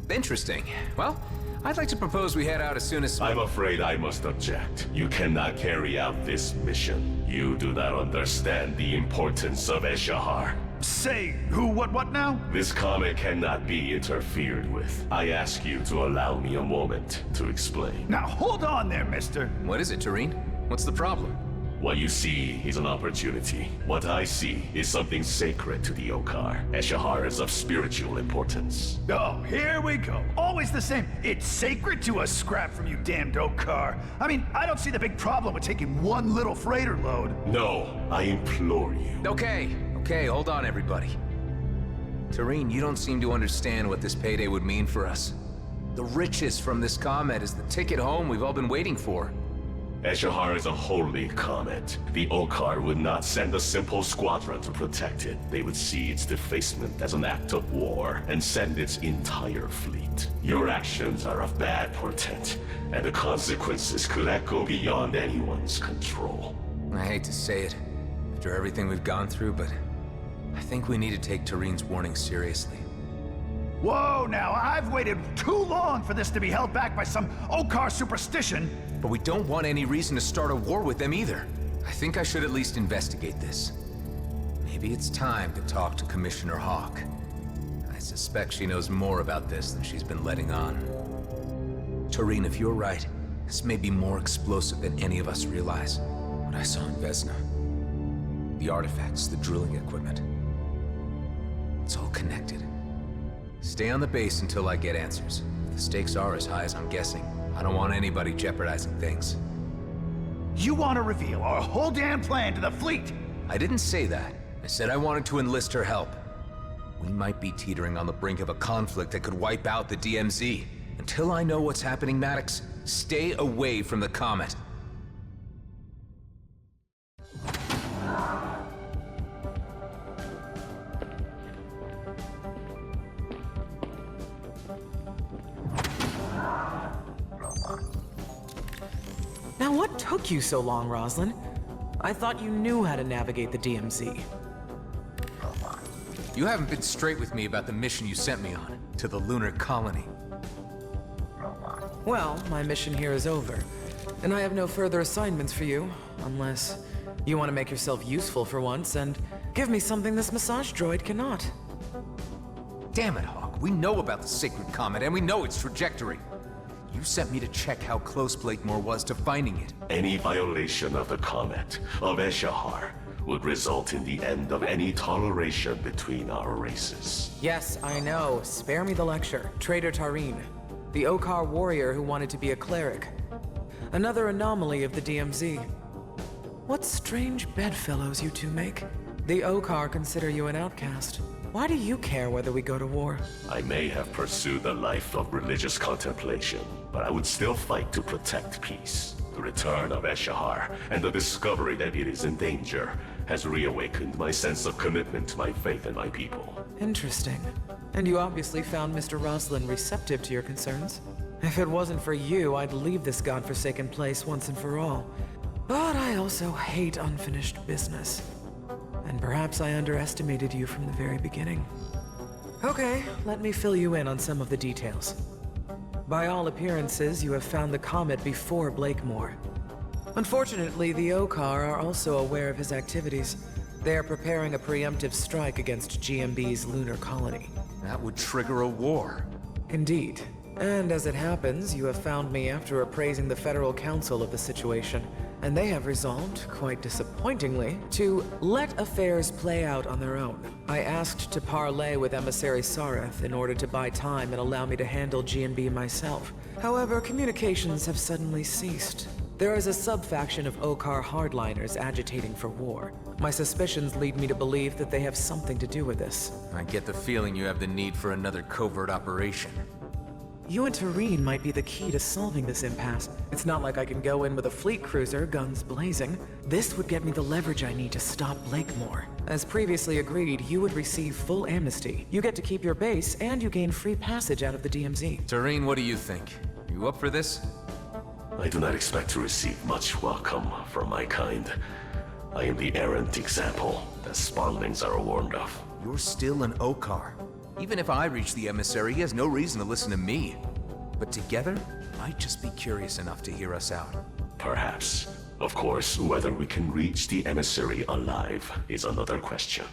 Interesting. Well, I'd like to propose we head out as soon as... I'm afraid I must object. You cannot carry out this mission. You do not understand the importance of Eshahar. Say, who, what now? This comet cannot be interfered with. I ask you to allow me a moment to explain. Now hold on there, mister. What is it, Tareen? What's the problem? What you see is an opportunity. What I see is something sacred to the Okar. Eshahar is of spiritual importance. Oh, here we go. Always the same. It's sacred to us, scrap from you damned Okar. I mean, I don't see the big problem with taking one little freighter load. No, I implore you. Okay, hold on, everybody. Tareen, you don't seem to understand what this payday would mean for us. The riches from this comet is the ticket home we've all been waiting for. Eshahar is a holy comet. The Okar would not send a simple squadron to protect it. They would see its defacement as an act of war and send its entire fleet. Your actions are of bad portent, and the consequences could echo beyond anyone's control. I hate to say it, after everything we've gone through, but I think we need to take Tareen's warning seriously. Whoa, now, I've waited too long for this to be held back by some Okar superstition. But we don't want any reason to start a war with them either. I think I should at least investigate this. Maybe it's time to talk to Commissioner Hawk. I suspect she knows more about this than she's been letting on. Tareen, if you're right, this may be more explosive than any of us realize. What I saw in Vesna. The artifacts, the drilling equipment. It's all connected. Stay on the base until I get answers. If the stakes are as high as I'm guessing, I don't want anybody jeopardizing things. You want to reveal our whole damn plan to the fleet? I didn't say that. I said I wanted to enlist her help. We might be teetering on the brink of a conflict that could wipe out the DMZ. Until I know what's happening, Maddox, stay away from the comet. Now what took you so long, Roslin? I thought you knew how to navigate the DMZ. You haven't been straight with me about the mission you sent me on, to the lunar colony. Well, my mission here is over, and I have no further assignments for you, unless you want to make yourself useful for once and give me something this massage droid cannot. Damn it, Hawk. We know about the sacred comet, and we know its trajectory. You sent me to check how close Blakemore was to finding it. Any violation of the comet of Eshahar would result in the end of any toleration between our races. Yes, I know. Spare me the lecture. Traitor Tareen, the Okar warrior who wanted to be a cleric. Another anomaly of the DMZ. What strange bedfellows you two make. The Okar consider you an outcast. Why do you care whether we go to war? I may have pursued a life of religious contemplation, but I would still fight to protect peace. The return of Eshahar and the discovery that it is in danger has reawakened my sense of commitment to my faith and my people. Interesting. And you obviously found Mr. Roslin receptive to your concerns. If it wasn't for you, I'd leave this godforsaken place once and for all. But I also hate unfinished business. And perhaps I underestimated you from the very beginning. Okay, let me fill you in on some of the details. By all appearances, you have found the comet before Blakemore. Unfortunately, the Okar are also aware of his activities. They are preparing a preemptive strike against GMB's lunar colony. That would trigger a war. Indeed. And as it happens, you have found me after appraising the Federal Council of the situation, and they have resolved, quite disappointingly, to let affairs play out on their own. I asked to parley with Emissary Sareth in order to buy time and allow me to handle GMB myself. However, communications have suddenly ceased. There is a sub-faction of Okar hardliners agitating for war. My suspicions lead me to believe that they have something to do with this. I get the feeling you have the need for another covert operation. You and Tareen might be the key to solving this impasse. It's not like I can go in with a fleet cruiser, guns blazing. This would get me the leverage I need to stop Blakemore. As previously agreed, you would receive full amnesty. You get to keep your base, and you gain free passage out of the DMZ. Tareen, what do you think? You up for this? I do not expect to receive much welcome from my kind. I am the errant example that spawnlings are warned of. You're still an Okar. Even if I reach the emissary, he has no reason to listen to me. But together, might just be curious enough to hear us out. Perhaps. Of course, whether we can reach the emissary alive is another question.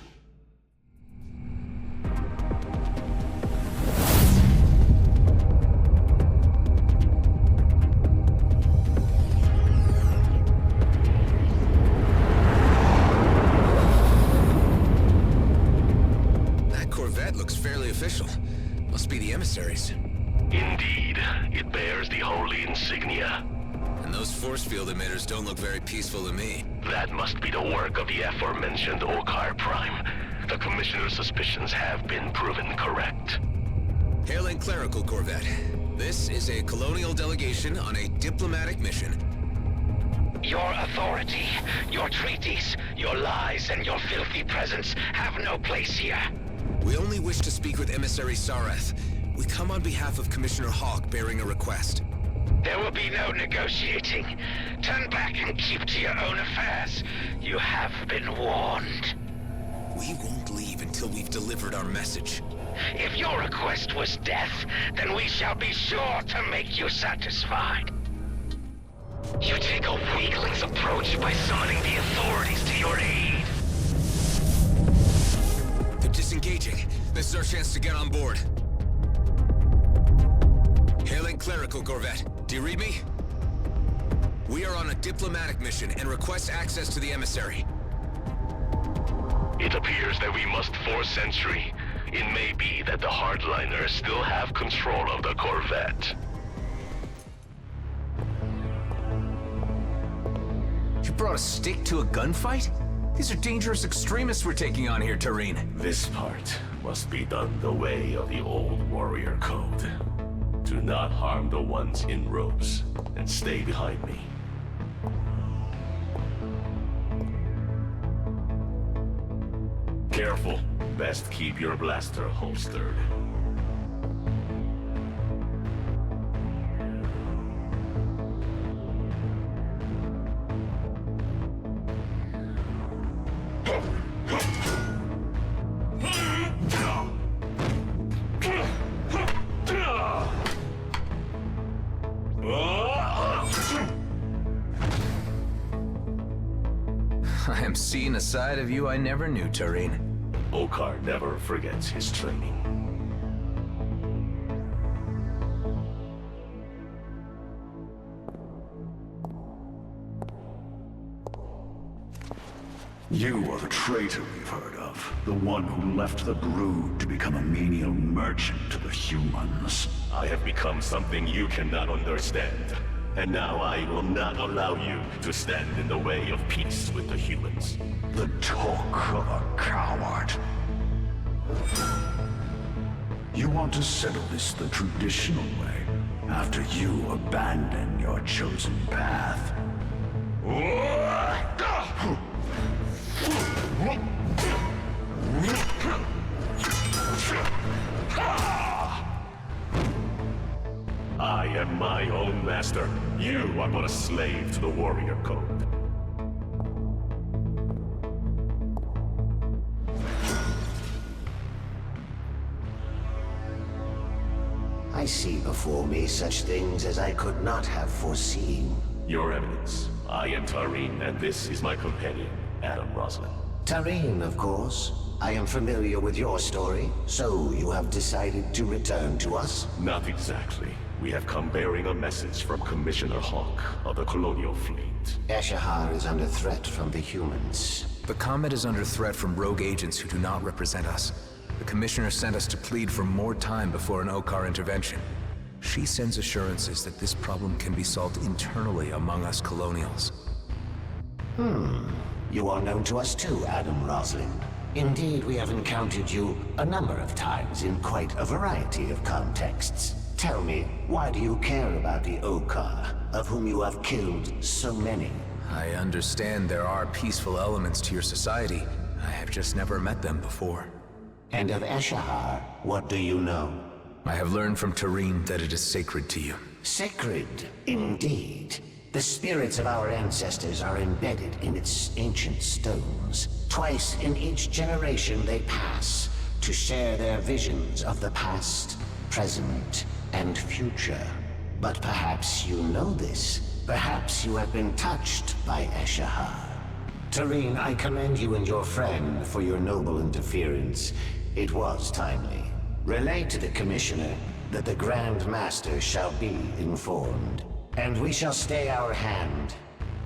Must be the emissaries. Indeed. It bears the holy insignia. And those force field emitters don't look very peaceful to me. That must be the work of the aforementioned Okar Prime. The Commissioner's suspicions have been proven correct. Hailing Clerical Corvette. This is a colonial delegation on a diplomatic mission. Your authority, your treaties, your lies, and your filthy presence have no place here. We only wish to speak with Emissary Sareth. We come on behalf of Commissioner Hawk bearing a request. There will be no negotiating. Turn back and keep to your own affairs. You have been warned. We won't leave until we've delivered our message. If your request was death, then we shall be sure to make you satisfied. You take a weakling's approach by summoning the authorities to your aid. They're disengaging. This is our chance to get on board. Hailing Clerical Corvette. Do you read me? We are on a diplomatic mission and request access to the emissary. It appears that we must force entry. It may be that the hardliners still have control of the Corvette. You brought a stick to a gunfight? These are dangerous extremists we're taking on here, Tareen. This part must be done the way of the old warrior code. Do not harm the ones in robes, and stay behind me. Careful. Best keep your blaster holstered. I am seeing a side of you I never knew, Tareen. Okar never forgets his training. You are the traitor we've heard of. The one who left the brood to become a menial merchant to the humans. I have become something you cannot understand. And now I will not allow you to stand in the way of peace with the humans. The talk of a coward. You want to settle this the traditional way, after you abandon your chosen path. I am my own master. You are but a slave to the warrior code. I see before me such things as I could not have foreseen. Your Eminence, I am Tareen, and this is my companion, Adam Roslin. Tareen, of course. I am familiar with your story, so you have decided to return to us? Not exactly. We have come bearing a message from Commissioner Hawk of the Colonial Fleet. Eshahar is under threat from the humans. The Comet is under threat from rogue agents who do not represent us. The Commissioner sent us to plead for more time before an Okar intervention. She sends assurances that this problem can be solved internally among us Colonials. You are known to us too, Adam Roslin. Indeed, we have encountered you a number of times in quite a variety of contexts. Tell me, why do you care about the Okar, of whom you have killed so many? I understand there are peaceful elements to your society. I have just never met them before. And of Eshahar, what do you know? I have learned from Tareen that it is sacred to you. Sacred, indeed. The spirits of our ancestors are embedded in its ancient stones. Twice in each generation they pass to share their visions of the past, present, and future. But perhaps you know this. Perhaps you have been touched by Eshahar. Tareen, I commend you and your friend for your noble interference. It was timely. Relay to the Commissioner that the Grand Master shall be informed. And we shall stay our hand,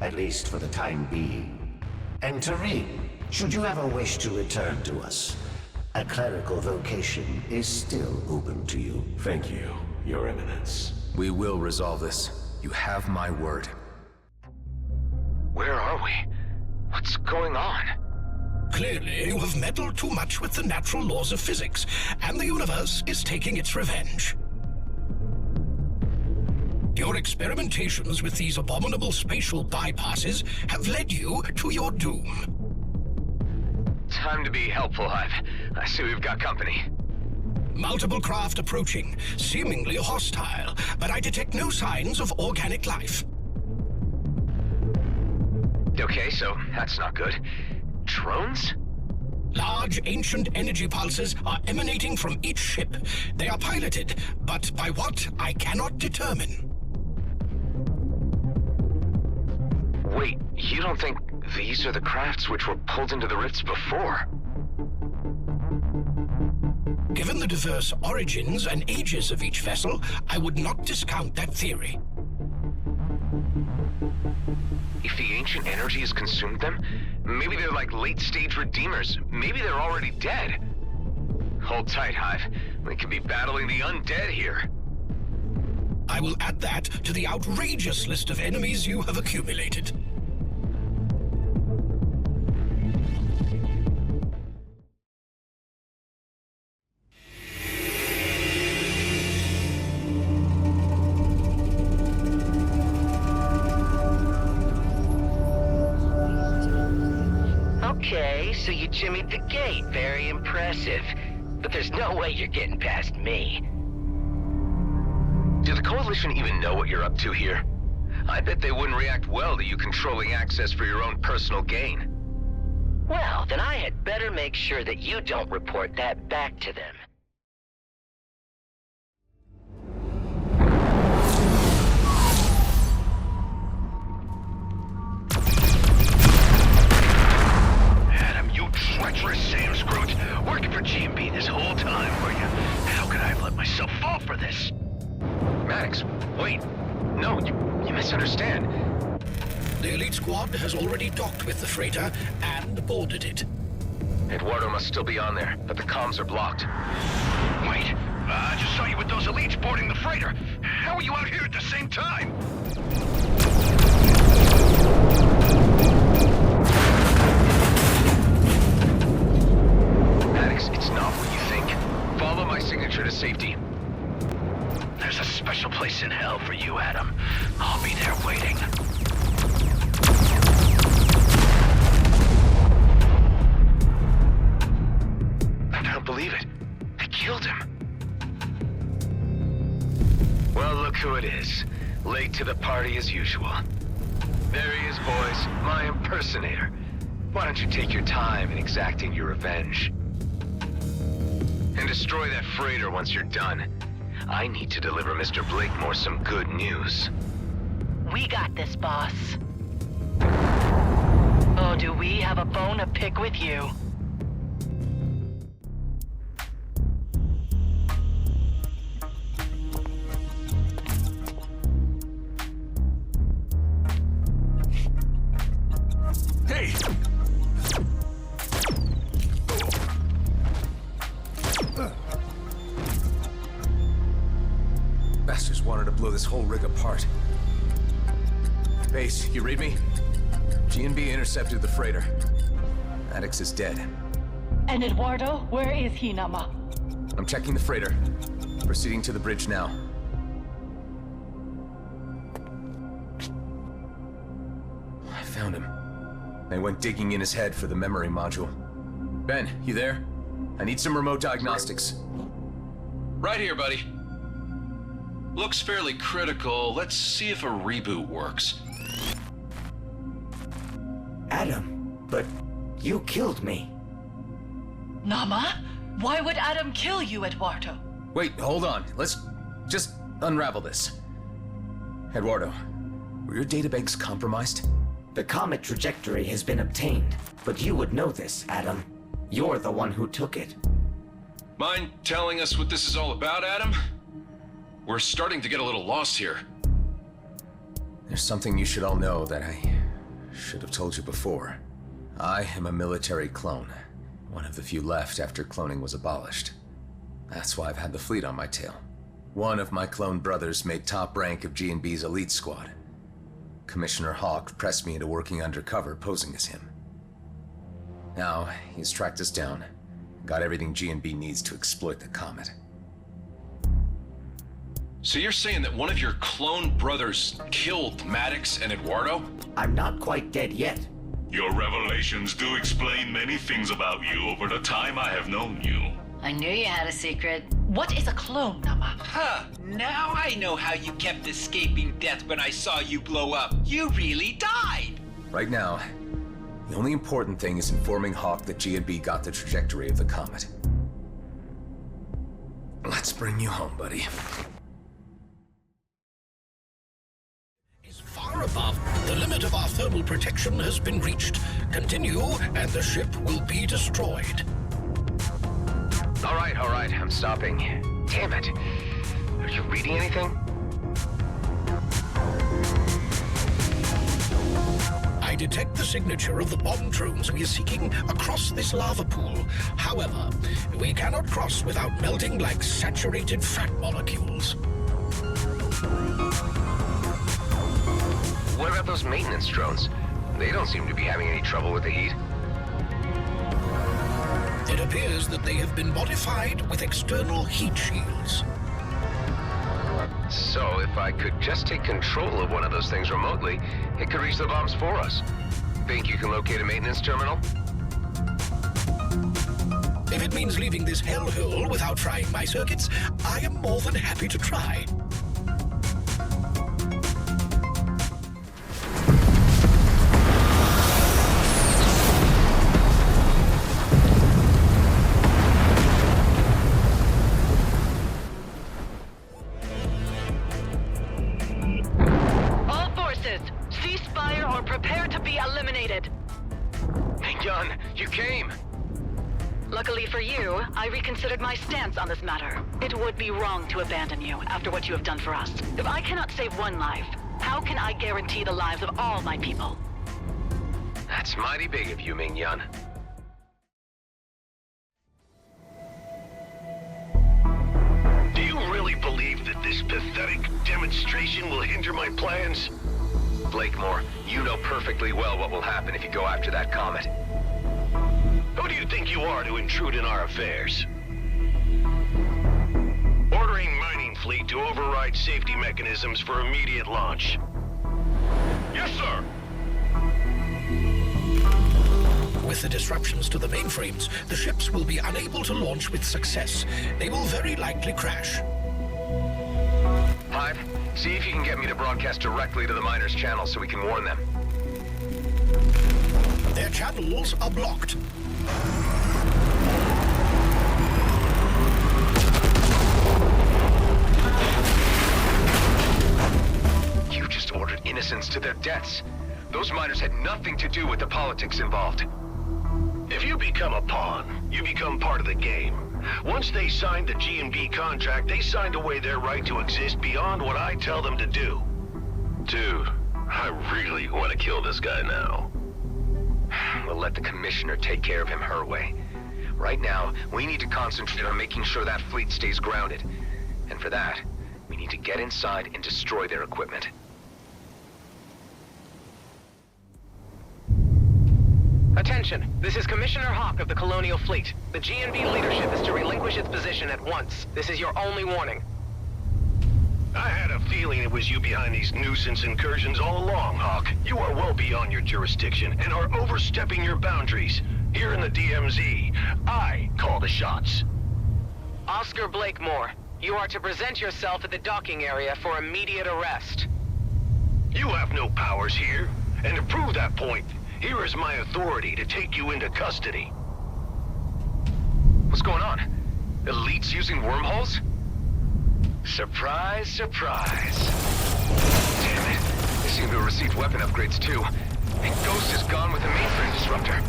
at least for the time being. And Tareen, should you ever wish to return to us, a clerical vocation is still open to you. Thank you, Your Eminence. We will resolve this. You have my word. Where are we? What's going on? Clearly, you have meddled too much with the natural laws of physics, and the universe is taking its revenge. Your experimentations with these abominable spatial bypasses have led you to your doom. Time to be helpful, Hive. I see we've got company. Multiple craft approaching, seemingly hostile, but I detect no signs of organic life. Okay, so that's not good. Drones? Large, ancient energy pulses are emanating from each ship. They are piloted, but by what, I cannot determine. Wait, you don't think these are the crafts which were pulled into the rifts before? Given the diverse origins and ages of each vessel, I would not discount that theory. If the ancient energy has consumed them, maybe they're like late-stage redeemers. Maybe they're already dead. Hold tight, Hive. We could be battling the undead here. I will add that to the outrageous list of enemies you have accumulated. Okay, so you jimmied the gate. Very impressive. But there's no way you're getting past me. Do the Coalition even know what you're up to here? I bet they wouldn't react well to you controlling access for your own personal gain. Well, then I had better make sure that you don't report that back to them. Adam, you treacherous Sam Scrooge. Working for G&B this whole time, were you? How could I have let myself fall for this? Maddox, wait. No, you misunderstand. The elite squad has already docked with the freighter and boarded it. Eduardo must still be on there, but the comms are blocked. Wait, I just saw you with those elites boarding the freighter. How are you out here at the same time? Maddox, it's not what you think. Follow my signature to safety. There's a special place in hell for you, Adam. I'll be there waiting. I don't believe it. I killed him. Well, look who it is. Late to the party as usual. There he is, boys. My impersonator. Why don't you take your time in exacting your revenge? And destroy that freighter once you're done. I need to deliver Mr. Blakemore some good news. We got this, boss. Oh, do we have a bone to pick with you? Hey! Bastards wanted to blow this whole rig apart. Base, you read me? G&B intercepted the freighter. Maddox is dead. And Eduardo, where is he, Nama? I'm checking the freighter. Proceeding to the bridge now. I found him. I went digging in his head for the memory module. Ben, you there? I need some remote diagnostics. Right here, buddy. Looks fairly critical. Let's see if a reboot works. Adam, but you killed me. Nama? Why would Adam kill you, Eduardo? Wait, hold on. Let's just unravel this. Eduardo, were your databanks compromised? The comet trajectory has been obtained, but you would know this, Adam. You're the one who took it. Mind telling us what this is all about, Adam? We're starting to get a little lost here. There's something you should all know that I should have told you before. I am a military clone. One of the few left after cloning was abolished. That's why I've had the fleet on my tail. One of my clone brothers made top rank of G&B's elite squad. Commissioner Hawk pressed me into working undercover, posing as him. Now, he's tracked us down, got everything G&B needs to exploit the comet. So you're saying that one of your clone brothers killed Maddox and Eduardo? I'm not quite dead yet. Your revelations do explain many things about you over the time I have known you. I knew you had a secret. What is a clone, Nama? Huh, now I know how you kept escaping death when I saw you blow up. You really died! Right now, the only important thing is informing Hawk that G&B got the trajectory of the comet. Let's bring you home, buddy. Far above, the limit of our thermal protection has been reached. Continue, and the ship will be destroyed. All right, I'm stopping. Damn it. Are you reading anything? I detect the signature of the bomb drones we are seeking across this lava pool. However, we cannot cross without melting like saturated fat molecules. What about those maintenance drones? They don't seem to be having any trouble with the heat. It appears that they have been modified with external heat shields. So, if I could just take control of one of those things remotely, it could reach the bombs for us. Think you can locate a maintenance terminal? If it means leaving this hellhole without frying my circuits, I am more than happy to try. All forces, cease fire or prepare to be eliminated. Yun, you came! Luckily for you, I reconsidered my stance on this matter. It would be wrong to abandon you after what you have done for us. If I cannot save one life, how can I guarantee the lives of all my people? That's mighty big of you, Ming-Yun. Do you really believe that this pathetic demonstration will hinder my plans? Blakemore, you know perfectly well what will happen if you go after that comet. Who do you think you are to intrude in our affairs? Ordering mining fleet to override safety mechanisms for immediate launch. Yes, sir! With the disruptions to the mainframes, the ships will be unable to launch with success. They will very likely crash. Hive, see if you can get me to broadcast directly to the miners' channel so we can warn them. Their channels are blocked. You just ordered innocents to their deaths. Those miners had nothing to do with the politics involved. If you become a pawn, you become part of the game. Once they signed the G&B contract, they signed away their right to exist beyond what I tell them to do. Dude, I really want to kill this guy now. We'll let the Commissioner take care of him her way. Right now, we need to concentrate on making sure that fleet stays grounded. And for that, we need to get inside and destroy their equipment. Attention, this is Commissioner Hawk of the Colonial Fleet. The G&B leadership is to relinquish its position at once. This is your only warning. I had a feeling it was you behind these nuisance incursions all along, Hawk. You are well beyond your jurisdiction and are overstepping your boundaries. Here in the DMZ, I call the shots. Oscar Blakemore, you are to present yourself at the docking area for immediate arrest. You have no powers here, and to prove that point, here is my authority to take you into custody. What's going on? Elites using wormholes? Surprise, surprise. Damn it. They seem to have received weapon upgrades too. And Ghost is gone with the mainframe disruptor.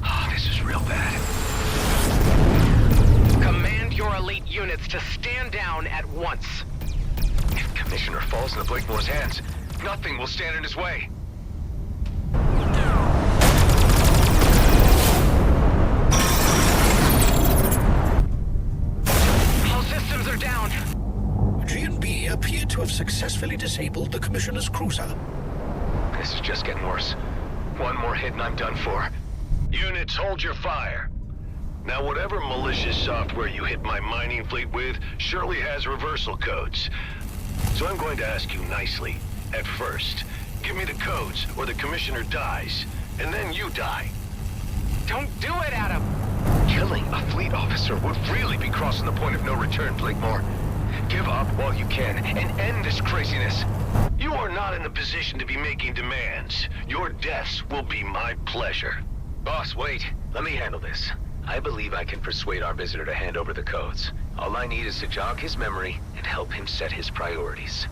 Oh, this is real bad. Command your elite units to stand down at once. If Commissioner falls into Blakemore's hands, nothing will stand in his way. All systems are down. G&B appear to have successfully disabled the Commissioner's cruiser. This is just getting worse. One more hit and I'm done for. Units, hold your fire. Now, whatever malicious software you hit my mining fleet with surely has reversal codes. So I'm going to ask you nicely, at first, give me the codes or the Commissioner dies, and then you die. Don't do it, Adam! Killing a fleet officer would really be crossing the point of no return, Blakemore. Give up while you can and end this craziness. You are not in a position to be making demands. Your deaths will be my pleasure. Boss, wait. Let me handle this. I believe I can persuade our visitor to hand over the codes. All I need is to jog his memory and help him set his priorities.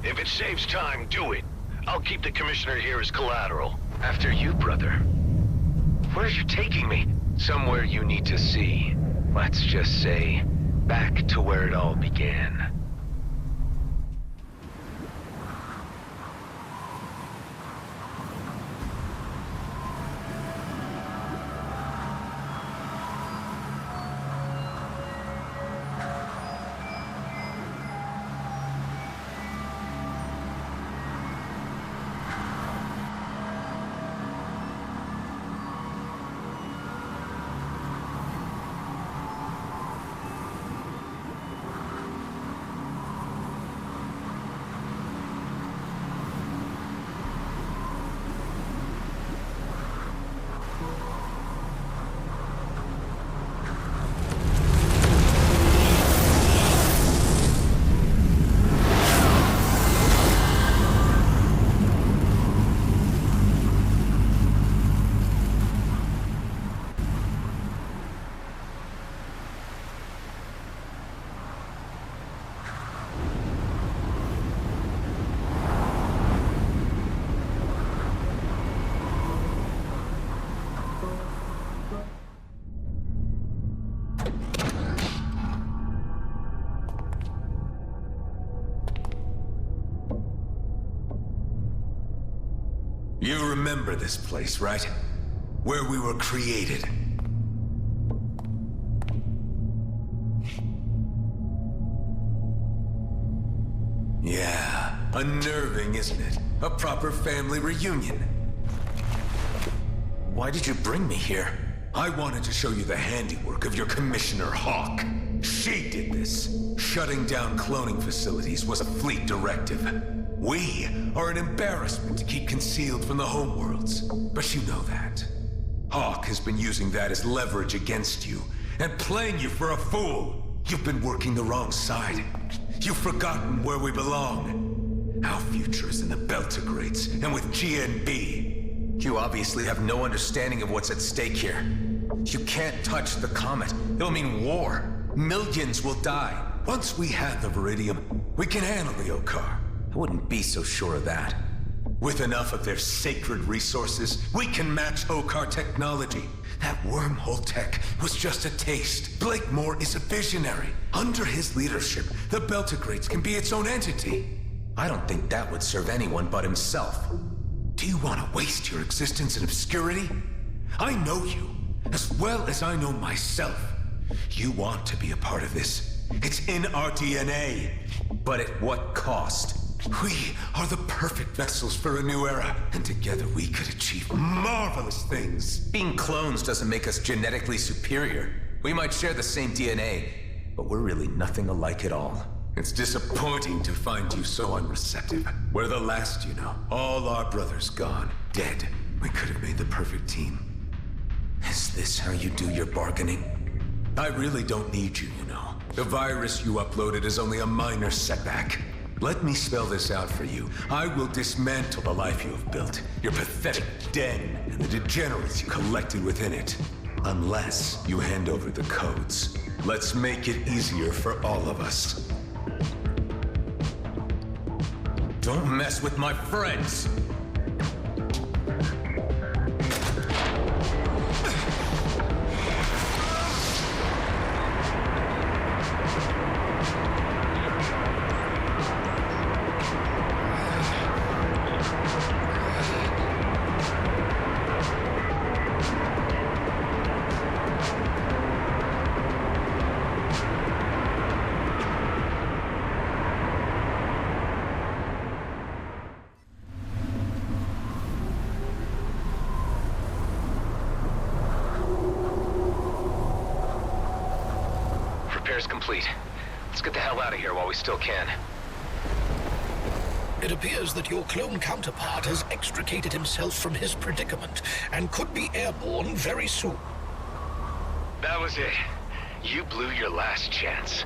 If it saves time, do it. I'll keep the Commissioner here as collateral. After you, brother. Where are you taking me? Somewhere you need to see. Let's just say, back to where it all began. remember this place, right? Where we were created. Yeah, unnerving, isn't it? A proper family reunion. Why did you bring me here? I wanted to show you the handiwork of your Commissioner Hawk. She did this. Shutting down cloning facilities was a fleet directive. We are an embarrassment to keep concealed from the homeworlds. But you know that. Hawk has been using that as leverage against you, and playing you for a fool. You've been working the wrong side. You've forgotten where we belong. Our future is in the Beltigrades, and with GNB. You obviously have no understanding of what's at stake here. You can't touch the comet. It'll mean war. Millions will die. Once we have the Viridium, we can handle the Okar. I wouldn't be so sure of that. With enough of their sacred resources, we can match Okar technology. That wormhole tech was just a taste. Blakemore is a visionary. Under his leadership, the Beltigrades can be its own entity. I don't think that would serve anyone but himself. Do you want to waste your existence in obscurity? I know you, as well as I know myself. You want to be a part of this. It's in our DNA. But at what cost? We are the perfect vessels for a new era, and together we could achieve marvelous things. Being clones doesn't make us genetically superior. We might share the same DNA, but we're really nothing alike at all. It's disappointing to find you so unreceptive. We're the last, you know. All our brothers gone, dead. We could have made the perfect team. Is this how you do your bargaining? I really don't need you, you know. The virus you uploaded is only a minor setback. Let me spell this out for you. I will dismantle the life you have built, your pathetic den, and the degenerates you collected within it. Unless you hand over the codes. Let's make it easier for all of us. Don't mess with my friends! Repairs complete. Let's get the hell out of here while we still can. It appears that your clone counterpart has extricated himself from his predicament and could be airborne very soon. That was it. You blew your last chance.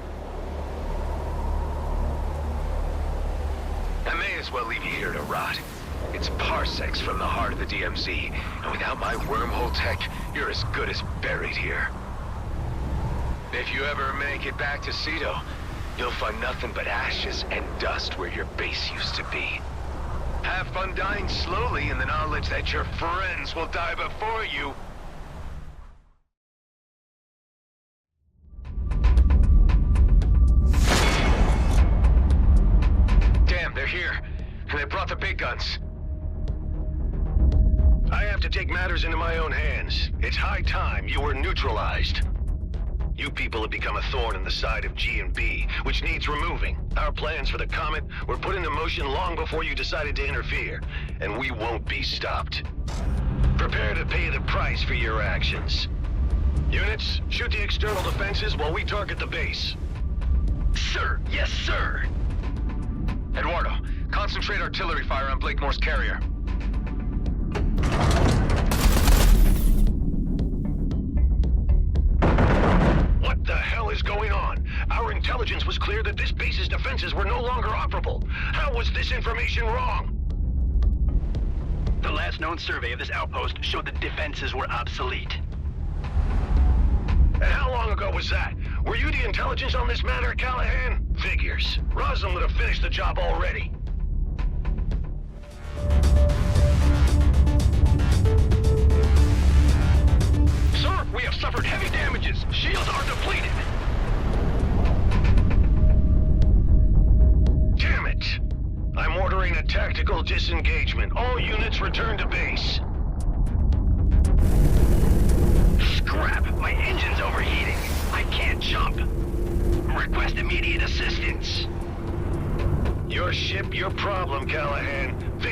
I may as well leave you here to rot. It's parsecs from the heart of the DMZ, and without my wormhole tech, you're as good as buried here. If you ever make it back to Cedo, you'll find nothing but ashes and dust where your base used to be. Have fun dying slowly in the knowledge that your friends will die before you. Damn, they're here. And they brought the big guns. I have to take matters into my own hands. It's high time you were neutralized. You people have become a thorn in the side of G&B, which needs removing. Our plans for the Comet were put into motion long before you decided to interfere, and we won't be stopped. Prepare to pay the price for your actions. Units, shoot the external defenses while we target the base. Sir, yes, sir. Eduardo, concentrate artillery fire on Blakemore's carrier. What the hell is going on? Our intelligence was clear that this base's defenses were no longer operable. How was this information wrong? The last known survey of this outpost showed the defenses were obsolete. And how long ago was that? Were you the intelligence on this matter, Callahan? Figures. Roslin would have finished the job already. Sir, we have suffered heavy damages. Shields are depleted. Damn it! I'm ordering a tactical disengagement. All units return to base.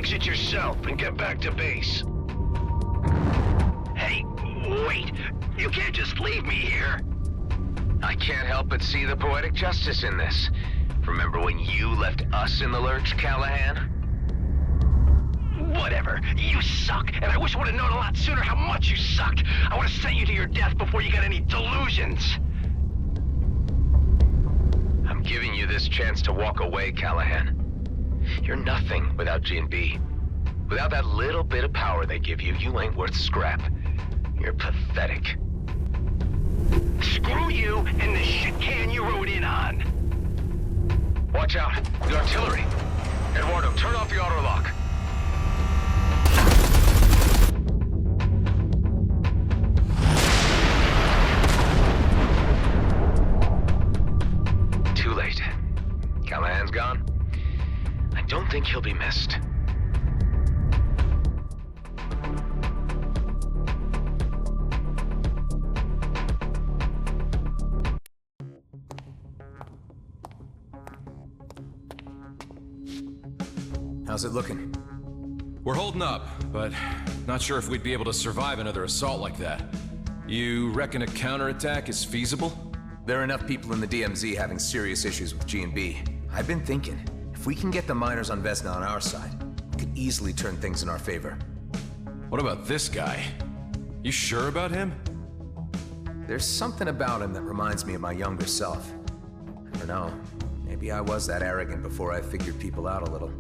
exit yourself and get back to base. Hey, wait! You can't just leave me here! I can't help but see the poetic justice in this. Remember when you left us in the lurch, Callahan? Whatever. You suck, and I wish I would have known a lot sooner how much you sucked. I would have sent you to your death before you got any delusions. I'm giving you this chance to walk away, Callahan. You're nothing without G&B. Without that little bit of power they give you, you ain't worth scrap. You're pathetic. Screw you and the shit can you rode in on. Watch out. The artillery. Eduardo, turn off the auto lock. Too late. Callahan's gone. I don't think he'll be missed. How's it looking? We're holding up, but not sure if we'd be able to survive another assault like that. You reckon a counterattack is feasible? There are enough people in the DMZ having serious issues with G&B. I've been thinking, if we can get the miners on Vesna on our side, we could easily turn things in our favor. What about this guy? You sure about him? There's something about him that reminds me of my younger self. I don't know, maybe I was that arrogant before I figured people out a little.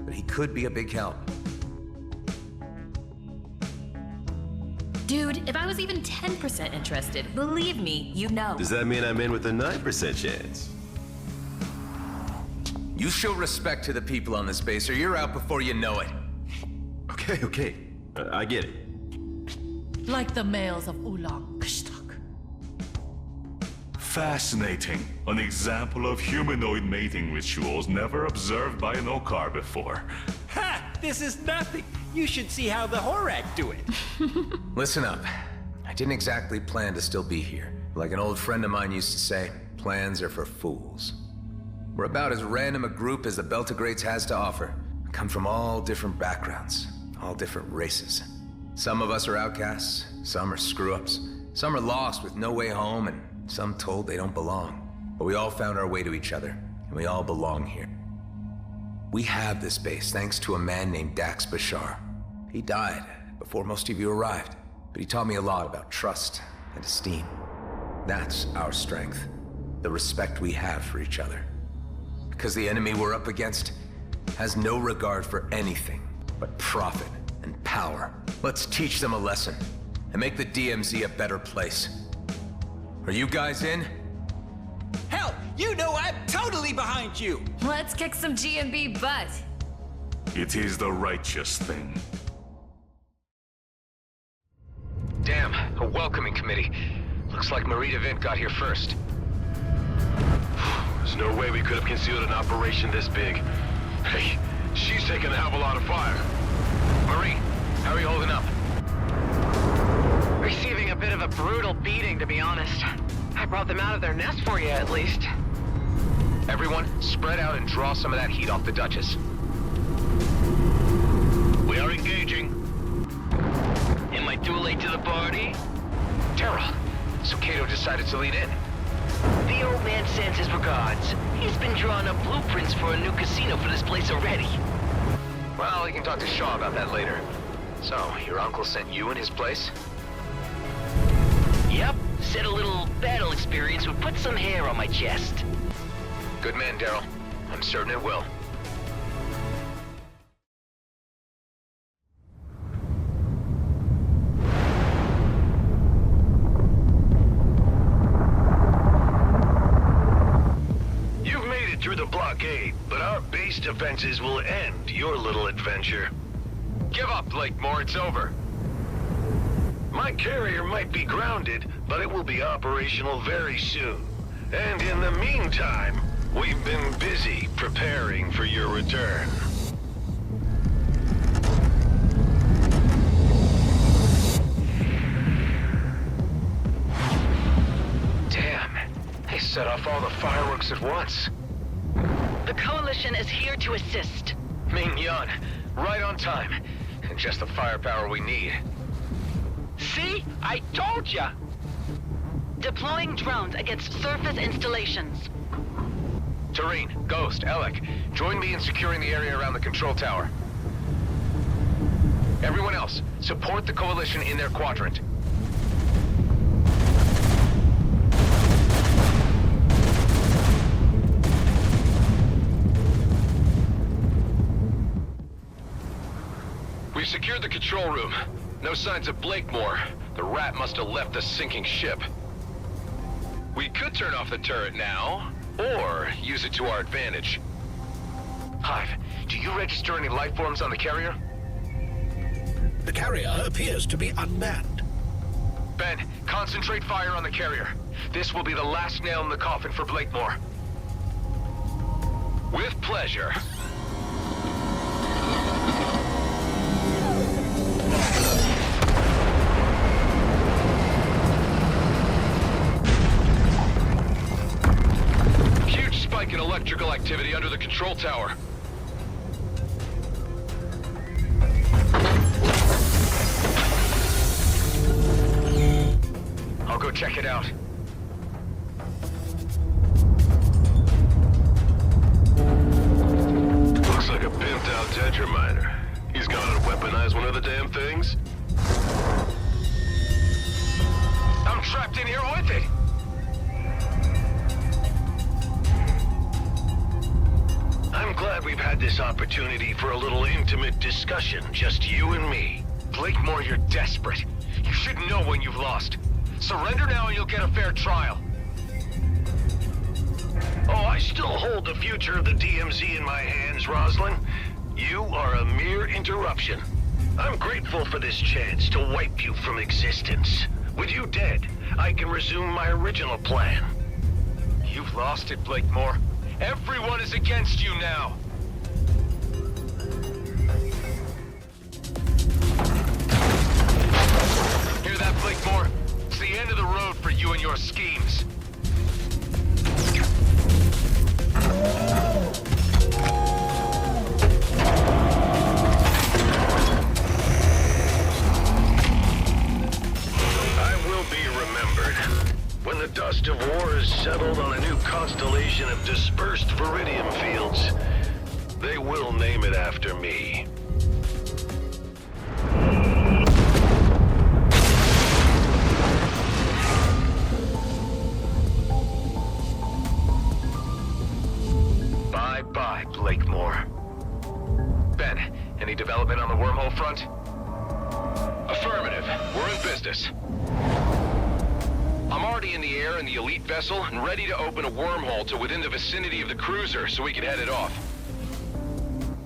But he could be a big help. Dude, if I was even 10% interested, believe me, you know. Does that mean I'm in with a 9% chance? You show respect to the people on this base, or you're out before you know it. Okay. I get it. Like the males of Ulang Kshtak. Fascinating. An example of humanoid mating rituals never observed by an Okar before. Ha! This is nothing. You should see how the Horak do it. Listen up. I didn't exactly plan to still be here. Like an old friend of mine used to say, plans are for fools. We're about as random a group as the Beltagrades has to offer. We come from all different backgrounds, all different races. Some of us are outcasts, some are screw-ups, some are lost with no way home, and some told they don't belong. But we all found our way to each other, and we all belong here. We have this base thanks to a man named Dax Bashar. He died before most of you arrived, but he taught me a lot about trust and esteem. That's our strength, the respect we have for each other. Because the enemy we're up against has no regard for anything but profit and power. Let's teach them a lesson and make the DMZ a better place. Are you guys in? Hell, you know I'm totally behind you! Let's kick some G&B butt. It is the righteous thing. Damn, a welcoming committee. Looks like Marita Vint got here first. There's no way we could have concealed an operation this big. Hey, she's taking a hell of a lot of fire. Marie, how are you holding up? Receiving a bit of a brutal beating, to be honest. I brought them out of their nest for you, at least. Everyone, spread out and draw some of that heat off the Duchess. We are engaging. Am I too late to the party? Terra, so Kato decided to lead in. The old man sends his regards. He's been drawing up blueprints for a new casino for this place already. Well, you can talk to Shaw about that later. So, your uncle sent you in his place? Yep, said a little battle experience would put some hair on my chest. Good man, Daryl. I'm certain it will. You've made it through the blockade, but our base defenses will end your little adventure. Give up, Blakemore. It's over. My carrier might be grounded, but it will be operational very soon. And in the meantime, we've been busy preparing for your return. Damn, they set off all the fireworks at once. The Coalition is here to assist. Ming Yan, Right on time. And just the firepower we need. See? I told ya! Deploying drones against surface installations. Tareen, Ghost, Alec, join me in securing the area around the control tower. Everyone else, support the Coalition in their quadrant. We've secured the control room. No signs of Blakemore. The rat must have left the sinking ship. We could turn off the turret now, or use it to our advantage. Hive, do you register any life forms on the carrier? The carrier appears to be unmanned. Ben, concentrate fire on the carrier. This will be the last nail in the coffin for Blakemore. With pleasure. Huge spike in electrical activity under the control tower. I'll go check it out. Looks like a pimped-out Tetra miner. He's gonna weaponize one of the damn things? I'm trapped in here with it! I'm glad we've had this opportunity for a little intimate discussion, just you and me. Blakemore, you're desperate. You should know when you've lost. Surrender now and you'll get a fair trial. Oh, I still hold the future of the DMZ in my hands, Roslin. You are a mere interruption. I'm grateful for this chance to wipe you from existence. With you dead, I can resume my original plan. You've lost it, Blakemore. Everyone is against you now. Hear that, Blakemore? It's the end of the road for you and your schemes. I will be remembered. When the dust of war is settled on a new constellation of dispersed Viridium fields, they will name it after me. Bye-bye, Blakemore. Ben, any development on the wormhole front? Affirmative. We're in business. I'm already in the air in the elite vessel and ready to open a wormhole to within the vicinity of the cruiser so we can head it off.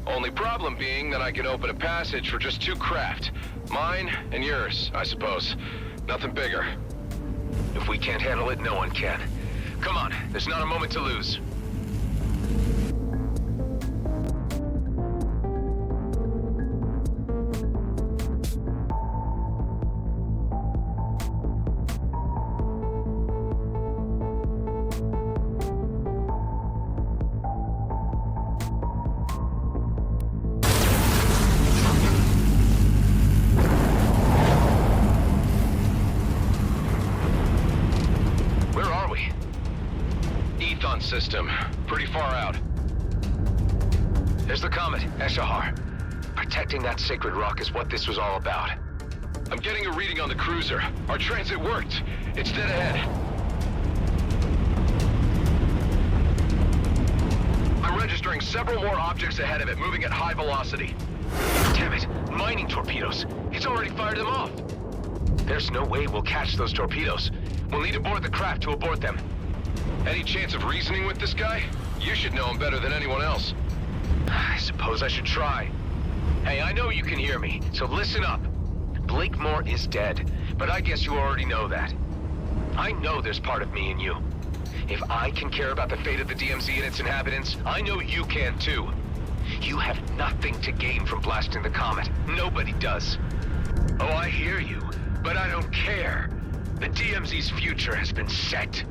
Only problem being that I can open a passage for just 2 craft. Mine and yours, I suppose. Nothing bigger. If we can't handle it, no one can. Come on, there's not a moment to lose. System. Pretty far out. There's the comet, Eshahar. Protecting that sacred rock is what this was all about. I'm getting a reading on the cruiser. Our transit worked. It's dead ahead. I'm registering several more objects ahead of it, moving at high velocity. Damn it! Mining torpedoes! It's already fired them off! There's no way we'll catch those torpedoes. We'll need to board the craft to abort them. Any chance of reasoning with this guy? You should know him better than anyone else. I suppose I should try. Hey, I know you can hear me, so listen up. Blakemore is dead, but I guess you already know that. I know there's part of me in you. If I can care about the fate of the DMZ and its inhabitants, I know you can too. You have nothing to gain from blasting the comet. Nobody does. Oh, I hear you, but I don't care. The DMZ's future has been set.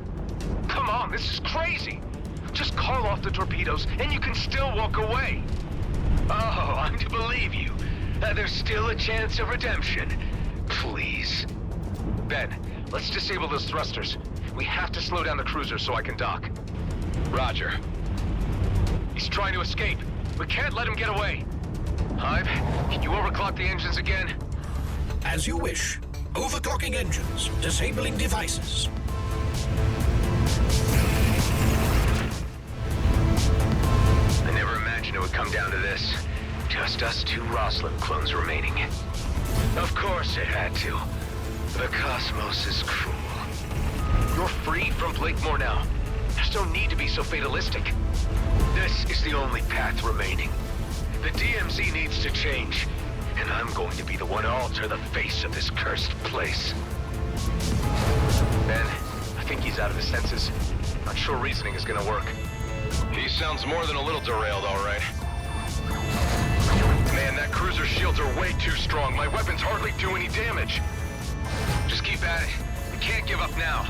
Come on, this is crazy! Just call off the torpedoes, and you can still walk away! Oh, I'm to believe you. There's still a chance of redemption. Please. Ben, let's disable those thrusters. We have to slow down the cruiser so I can dock. Roger. He's trying to escape. We can't let him get away. Hive, can you overclock the engines again? As you wish. Overclocking engines. Disabling devices. I never imagined it would come down to this. Just us two Roslin clones remaining. Of course it had to. The cosmos is cruel. You're free from Blakemore now. There's no need to be so fatalistic. This is the only path remaining. The DMZ needs to change, and I'm going to be the one to alter the face of this cursed place. Ben, I think he's out of his senses. Not sure reasoning is gonna work. He sounds more than a little derailed, all right. Man, that cruiser's shields are way too strong. My weapons hardly do any damage. Just keep at it. We can't give up now.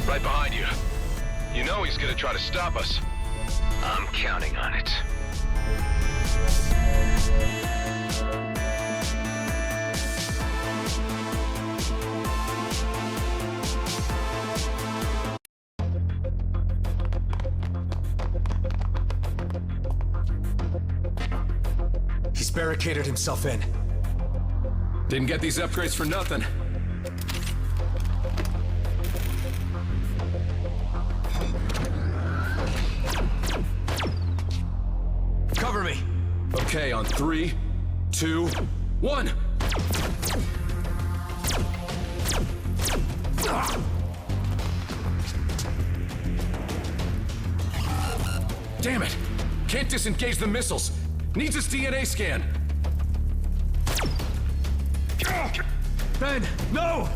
Right behind you. You know he's gonna try to stop us. I'm counting on it. barricaded himself in. Didn't get these upgrades for nothing. Cover me! Okay, on 3, 2, 1! Damn it! Can't disengage the missiles! Needs his DNA scan! Ben, no!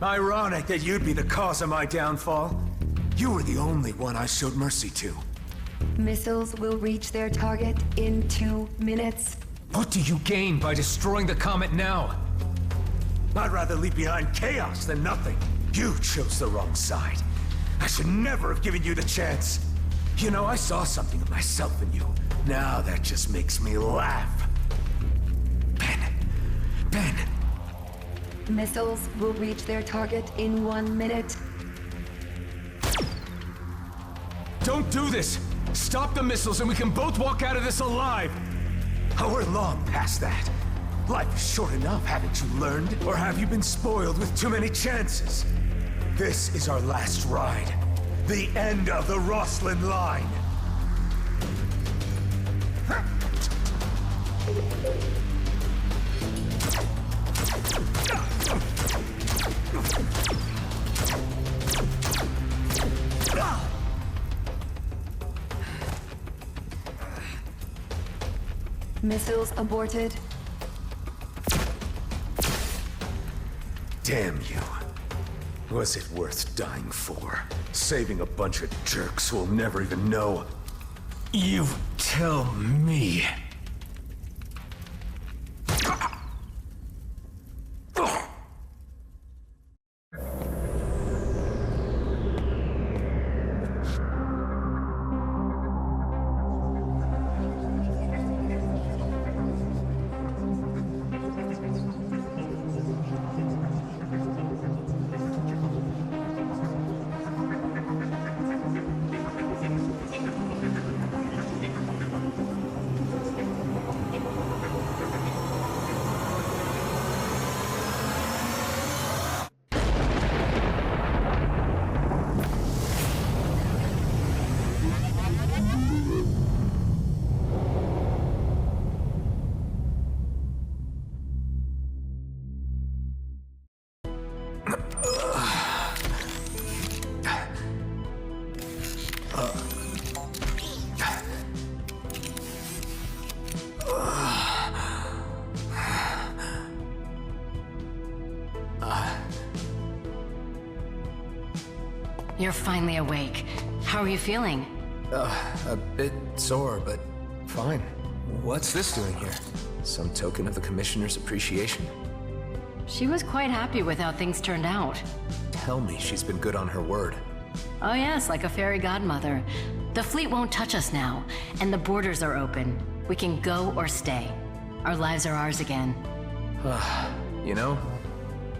Ironic that you'd be the cause of my downfall. You were the only one I showed mercy to. Missiles will reach their target in 2 minutes. What do you gain by destroying the comet now? I'd rather leave behind chaos than nothing. You chose the wrong side. I should never have given you the chance. You know, I saw something of myself in you. Now that just makes me laugh. Ben. Missiles will reach their target in 1 minute. Don't do this! Stop the missiles and we can both walk out of this alive! Oh, we're long past that. Life is short enough, haven't you learned? Or have you been spoiled with too many chances? This is our last ride. The end of the Roslin line. Missiles aborted. Damn you. Was it worth dying for? Saving a bunch of jerks who'll never even know. You tell me. You're finally awake. How are you feeling? A bit sore, but fine. What's this doing here? Some token of the Commissioner's appreciation? She was quite happy with how things turned out. Tell me she's been good on her word. Oh yes, like a fairy godmother. The fleet won't touch us now, and the borders are open. We can go or stay. Our lives are ours again. You know,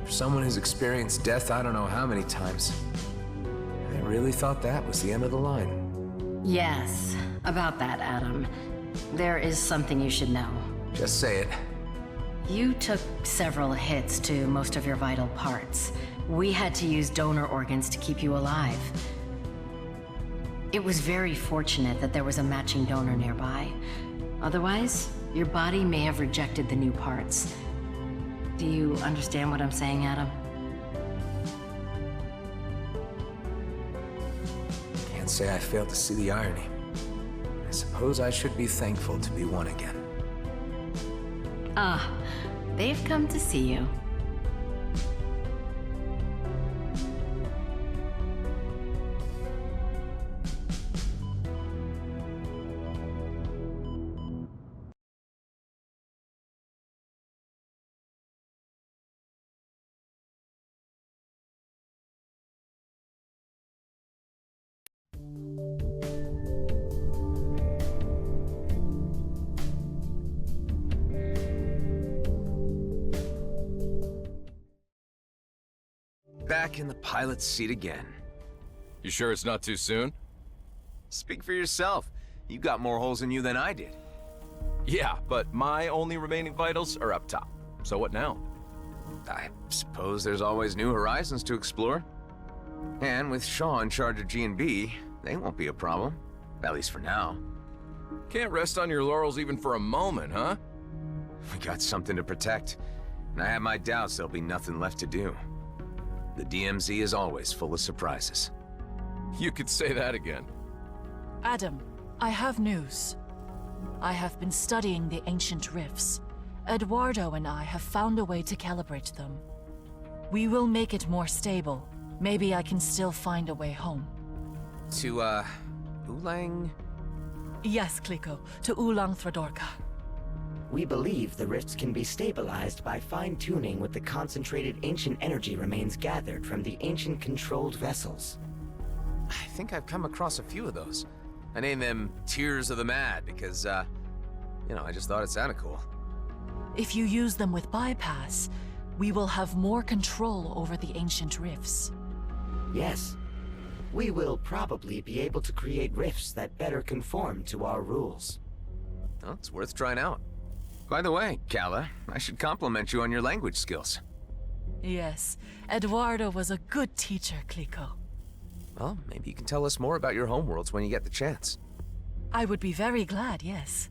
for someone who's experienced death I don't know how many times, I really thought that was the end of the line. Yes, about that, Adam. There is something you should know. Just say it. You took several hits to most of your vital parts. We had to use donor organs to keep you alive. It was very fortunate that there was a matching donor nearby. Otherwise, your body may have rejected the new parts. Do you understand what I'm saying, Adam? Can't say I failed to see the irony. I suppose I should be thankful to be one again. Ah, they've come to see you. back in the pilot's seat again. You sure it's not too soon? Speak for yourself. You got more holes in you than I did. Yeah, but my only remaining vitals are up top. So what now? I suppose there's always new horizons to explore. And with Shaw in charge of G&B, they won't be a problem. At least for now. Can't rest on your laurels even for a moment, huh? We got something to protect. And I have my doubts there'll be nothing left to do. The DMZ is always full of surprises. You could say that again. Adam, I have news. I have been studying the ancient rifts. Eduardo and I have found a way to calibrate them. We will make it more stable. Maybe I can still find a way home. To, Ulang? Yes, Kliko, to Ulang Thradorka. We believe the rifts can be stabilized by fine-tuning with the concentrated ancient energy remains gathered from the ancient controlled vessels. I think I've come across a few of those. I named them Tears of the Mad because, I just thought it sounded cool. If you use them with bypass, we will have more control over the ancient rifts. Yes. We will probably be able to create rifts that better conform to our rules. Well, it's worth trying out. By the way, Kala, I should compliment you on your language skills. Yes, Eduardo was a good teacher, Kliko. Well, maybe you can tell us more about your homeworlds when you get the chance. I would be very glad, yes.